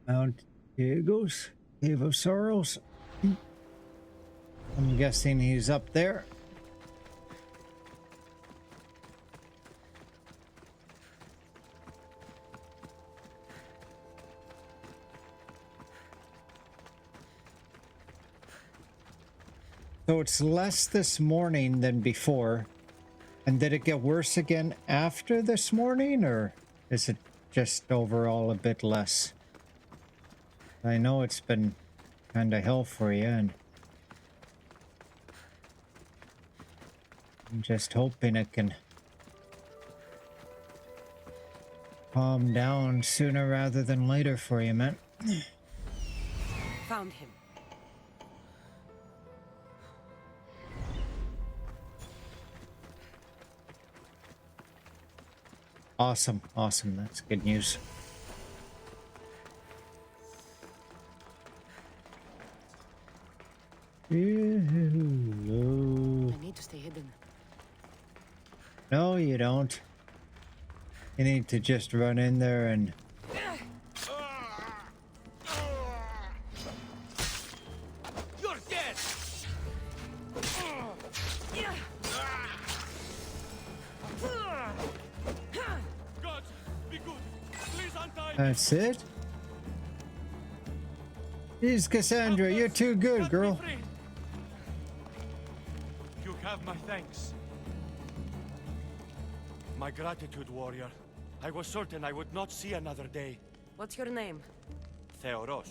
Mount Diegos, Cave of Sorrows. I'm guessing he's up there. So it's less this morning than before. And did it get worse again after this morning, or is it just overall a bit less? I know it's been kind of hell for you, and I'm just hoping it can calm down sooner rather than later for you, man. Found him. Awesome, awesome. That's good news. Hello. I need to stay hidden. No, you don't. You need to just run in there and... You're dead! God, be good. Please untie me. That's it? Jeez, Cassandra, you're too good, Set me girl. free. You have my thanks. My gratitude, warrior. I was certain I would not see another day. What's your name? Theoros.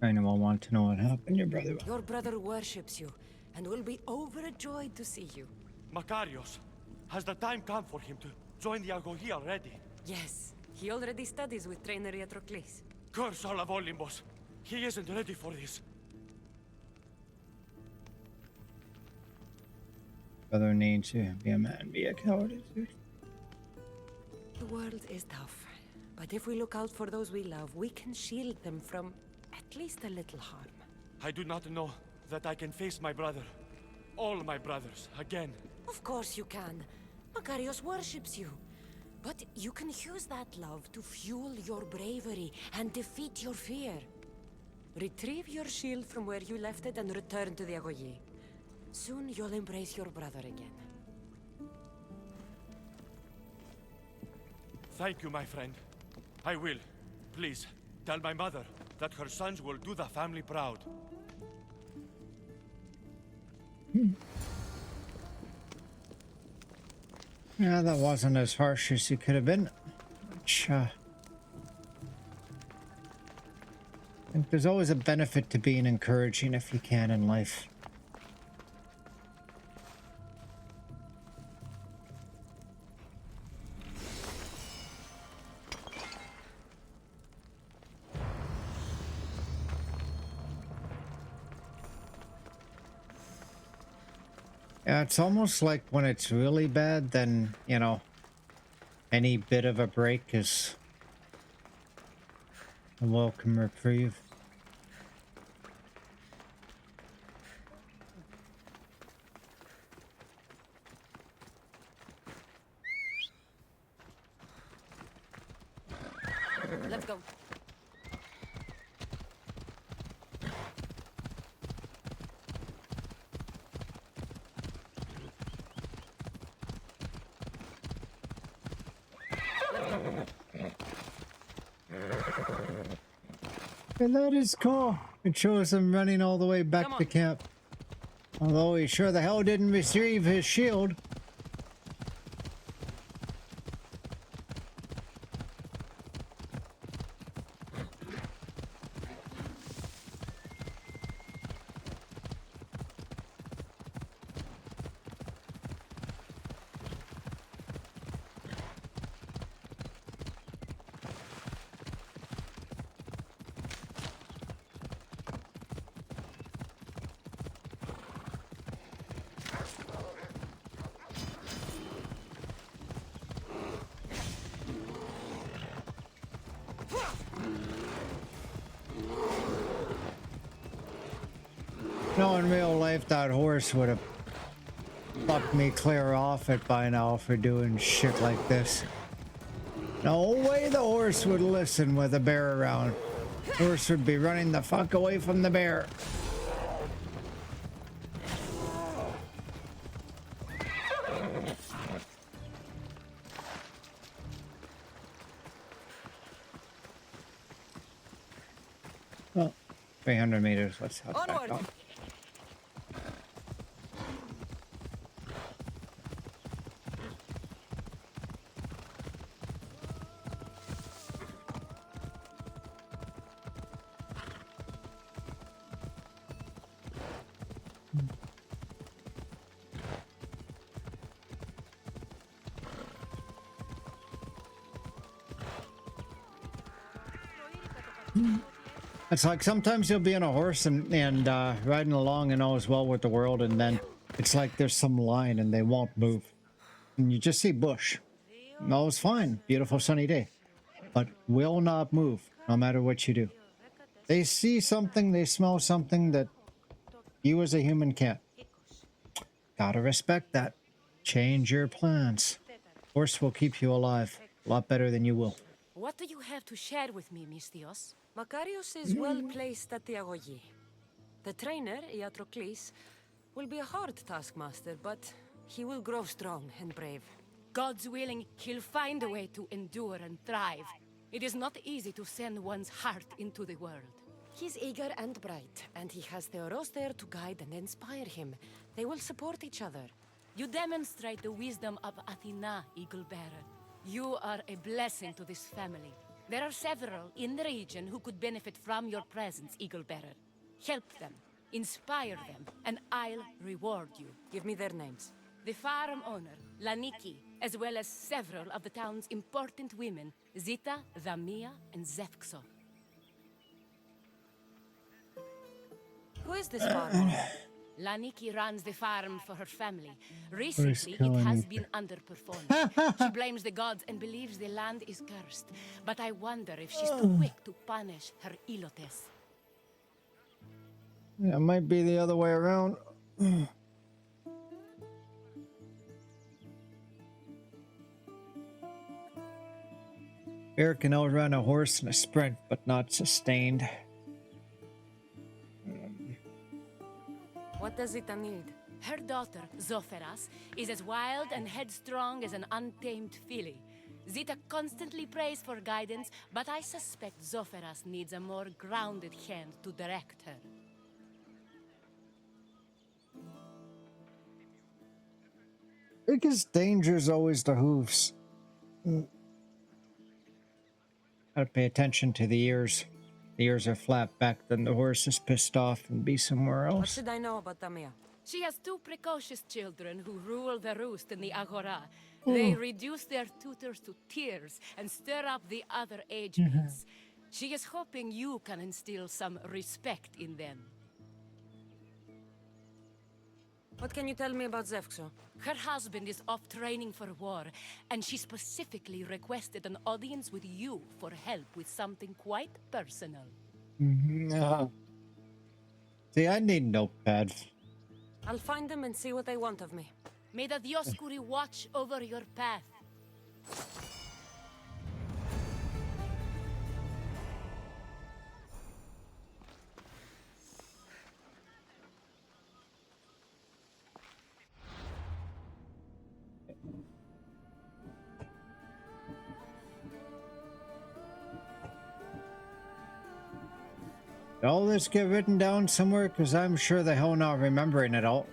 Anyone want to know what happened, your brother? Your brother worships you, and will be overjoyed to see you. Makarios. Has the time come for him to join the Agogi already? Yes, he already studies with trainer Iatrocles. Curse all of Olympus. He isn't ready for this. Brother needs to be a man, be a coward. The world is tough, but if we look out for those we love, we can shield them from at least a little harm. I do not know that I can face my brother. All my brothers, again. Of course you can. Makarios worships you. But you can use that love to fuel your bravery and defeat your fear. Retrieve your shield from where you left it and return to the Agogi. Soon you'll embrace your brother again. Thank you, my friend. I will. Please, tell my mother that her sons will do the family proud. Yeah, that wasn't as harsh as you could have been. Which, I think there's always a benefit to being encouraging if you can in life. Yeah, it's almost like when it's really bad, then, you know, any bit of a break is a welcome reprieve. Let's go. And that is cool. It shows him running all the way back Come to on. camp. Although he sure the hell didn't retrieve his shield. No, in real life, that horse would have fucked me clear off it by now for doing shit like this. No way the horse would listen with a bear around. Horse would be running the fuck away from the bear. 300 meters. Let's head back Onward. up. It's like sometimes you'll be on a horse and riding along and all is well with the world, and then it's like there's some line and they won't move. And you just see bush. And all is fine. Beautiful sunny day. But will not move no matter what you do. They see something, they smell something that you as a human can't. Gotta respect that. Change your plans. Horse will keep you alive. A lot better than you will. What do you have to share with me, Mystios? Makarios is well placed at the Agogi. The trainer, Iatrocles, will be a hard taskmaster, but he will grow strong and brave. God's willing, he'll find a way to endure and thrive. It is not easy to send one's heart into the world. He's eager and bright, and he has Theoros there to guide and inspire him. They will support each other. You demonstrate the wisdom of Athena, Eagle Bearer. You are a blessing to this family. There are several in the region who could benefit from your presence, Eagle Bearer. Help them, inspire them, and I'll reward you. Give me their names. The farm owner, Laniki, as well as several of the town's important women, Zita, Damia, and Zefxo. Who is this farmer? Laniki runs the farm for her family. Recently, it killing has me? been underperformed. She blames the gods and believes the land is cursed. But I wonder if she's too quick to punish her ilotes. Yeah, it might be the other way around. Bear can outrun a horse in a sprint, but not sustained. What does Zita need? Her daughter, Zoferas, is as wild and headstrong as an untamed filly. Zita constantly prays for guidance, but I suspect Zoferas needs a more grounded hand to direct her. Biggest danger is always the hooves. Gotta pay attention to the ears. The ears are flat back, then the horse is pissed off and be somewhere What else. should I know about Damia? She has two precocious children who rule the roost in the Agora. They reduce their tutors to tears and stir up the other age mates. She is hoping you can instill some respect in them. What can you tell me about Zefxo? Her husband is off training for war, and she specifically requested an audience with you for help with something quite personal. See, I need notepads. I'll find them and see what they want of me. May the Dioscuri watch over your path. Did all this get written down somewhere? Because I'm sure the hell not remembering it all.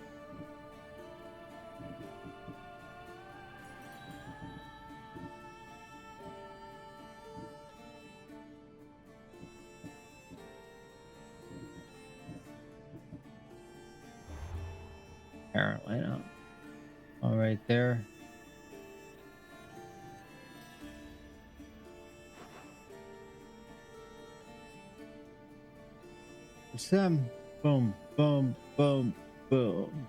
Apparently not. All right there. It's them. Boom, boom, boom, boom.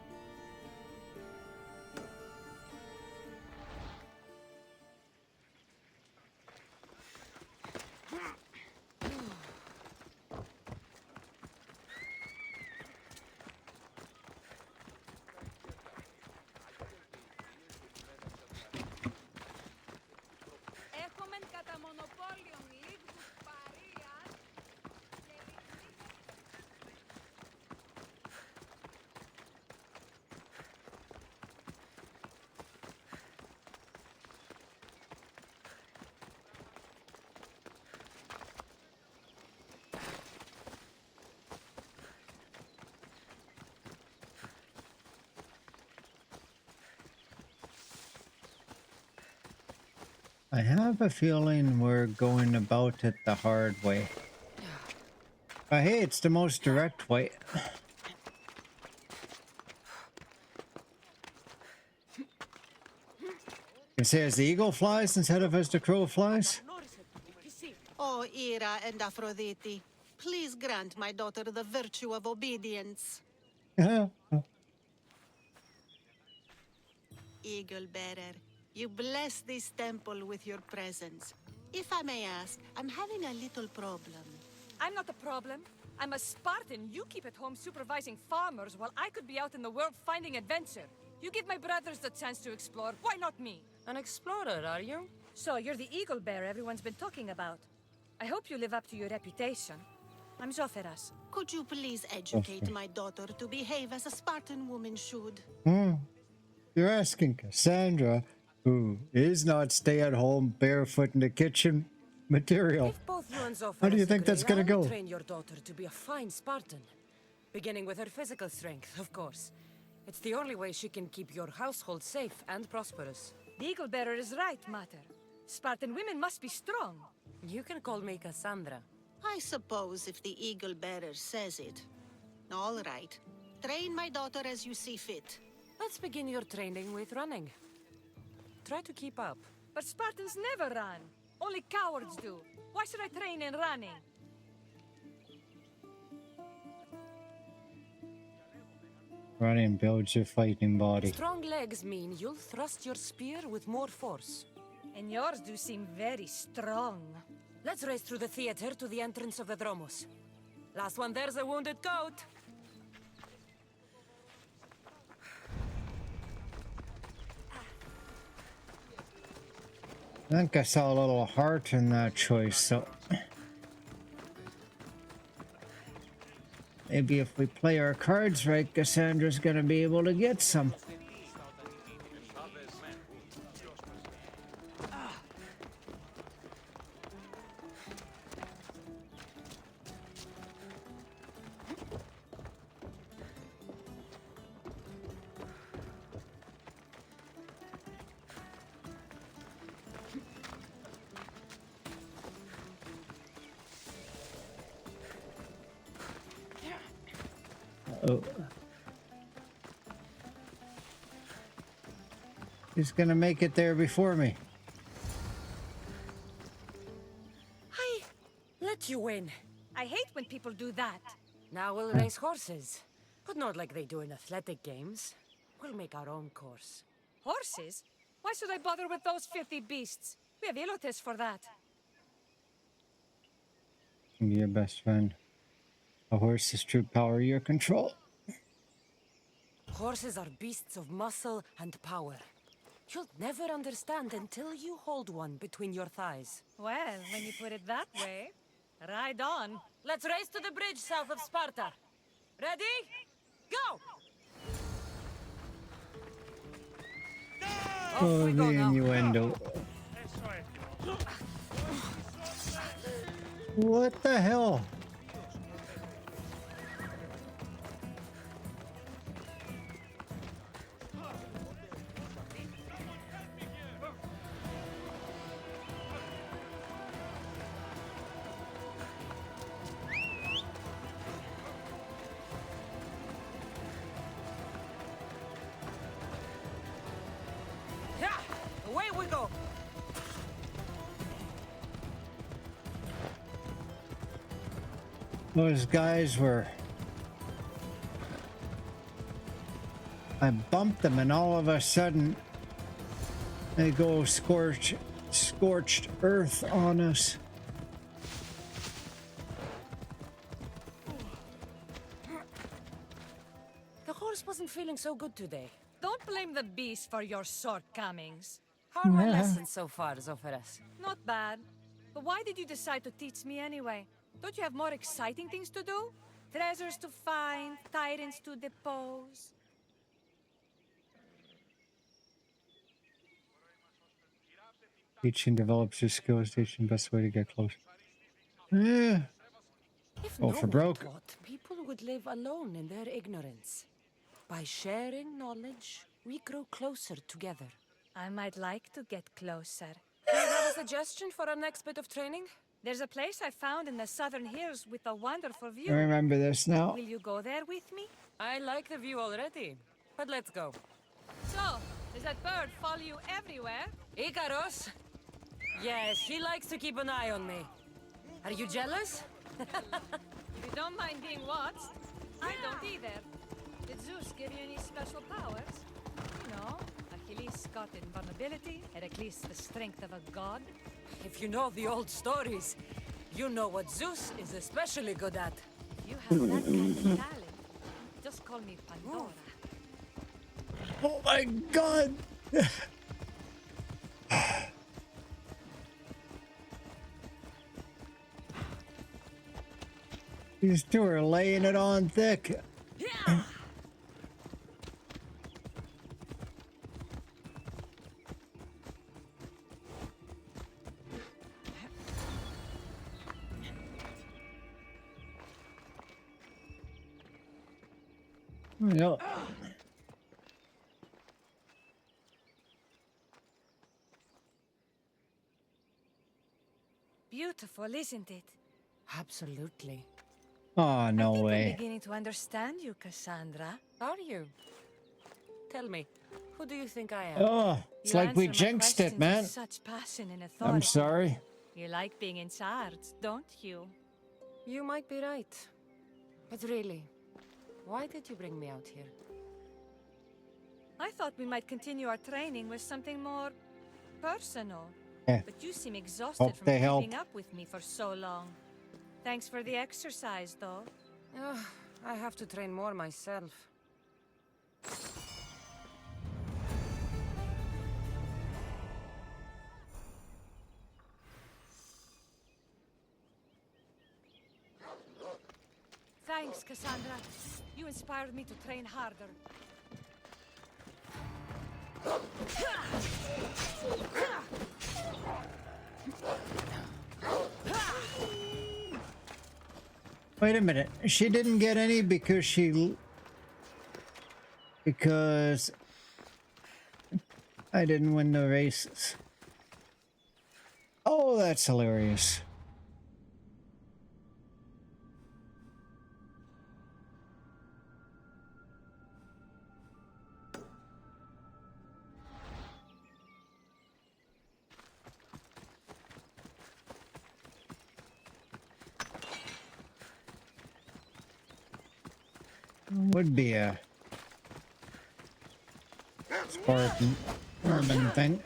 Έχομεν κατά μονοπόλιον λίγους παρείας και I have a feeling we're going about it the hard way. But hey, it's the most direct way. You say as the eagle flies instead of as the crow flies? O Ira and Aphrodite, please grant my daughter the virtue of obedience. Eagle bearer, you bless this temple with your presence. If I may ask, I'm having a little problem. I'm not the problem. I'm a Spartan. You keep at home supervising farmers while I could be out in the world finding adventure. You give my brothers the chance to explore. Why not me? An explorer, are you? So you're the eagle bearer everyone's been talking about. I hope you live up to your reputation. I'm Zoferas. Could you please educate my daughter to behave as a Spartan woman should? You're asking Cassandra, who is not stay-at-home, barefoot in the kitchen material. If both you and Zophras How do you think that's agree, gonna I'll go? train your daughter to be a fine Spartan. Beginning with her physical strength, of course. It's the only way she can keep your household safe and prosperous. The eagle bearer is right, Mater. Spartan women must be strong. You can call me Cassandra. I suppose if the eagle bearer says it. All right. Train my daughter as you see fit. Let's begin your training with running. Try to keep up. But Spartans never run. Only cowards do. Why should I train in running? Running builds your fighting body. Strong legs mean you'll thrust your spear with more force. And yours do seem very strong. Let's race through the theater to the entrance of the Dromos. Last one there's a wounded goat. I think I saw a little heart in that choice, so maybe if we play our cards right, Cassandra's gonna be able to get some. Oh. He's gonna make it there before me. I let you win. I hate when people do that. Now we'll race horses. But not like they do in athletic games. We'll make our own course. Horses? Why should I bother with those filthy beasts? We have Elotes for that. Be your best friend. A horse's true power, your control. Horses are beasts of muscle and power. You'll never understand until you hold one between your thighs. Well, when you put it that way, ride on. Let's race to the bridge south of Sparta. Ready? Go! Oh, the innuendo. What the hell? Yeah, away we go. Those guys were... I bumped them and all of a sudden they go scorched earth on us. The horse wasn't feeling so good today. Don't blame the beast for your shortcomings. How are my lessons so far, Zoferas? Not bad. But why did you decide to teach me anyway? Don't you have more exciting things to do? Treasures to find, tyrants to depose. Teaching develops your skills, teaching best way to get close. Yeah. If Oh, no for one broke. taught, people would live alone in their ignorance. By sharing knowledge, we grow closer together. I might like to get closer. We'll have a suggestion for our next bit of training? There's a place I found in the southern hills with a wonderful I view. remember this now. Will you go there with me? I like the view already, but let's go. So, does that bird follow you everywhere? Icaros? Yes, he likes to keep an eye on me. Are you jealous? If you don't mind being watched, I don't either. Did Zeus give you any special powers? You know, Achilles got invulnerability, Heracles the strength of a god. If you know the old stories, you know what Zeus is especially good at. If you have that kind of talent, just call me Pandora. Oh my god! These two are laying it on thick. Yep. Beautiful, isn't it? Absolutely. Oh, no I think I'm way. beginning to understand you, Cassandra. Are you? Tell me, who do you think I am? Oh, it's You like we answer my jinxed it, questions man. with such passion and authority. I'm sorry. You like being in charge, don't you? You might be right. But really, why did you bring me out here? I thought we might continue our training with something more personal. Yeah. But you seem exhausted Hope from they keeping help. up with me for so long. Thanks for the exercise, though. Ugh, I have to train more myself. Thanks, Cassandra. You inspired me to train harder. Wait a minute. She didn't get any because I didn't win the races. Oh, that's hilarious. Would be a Spartan Roman thing.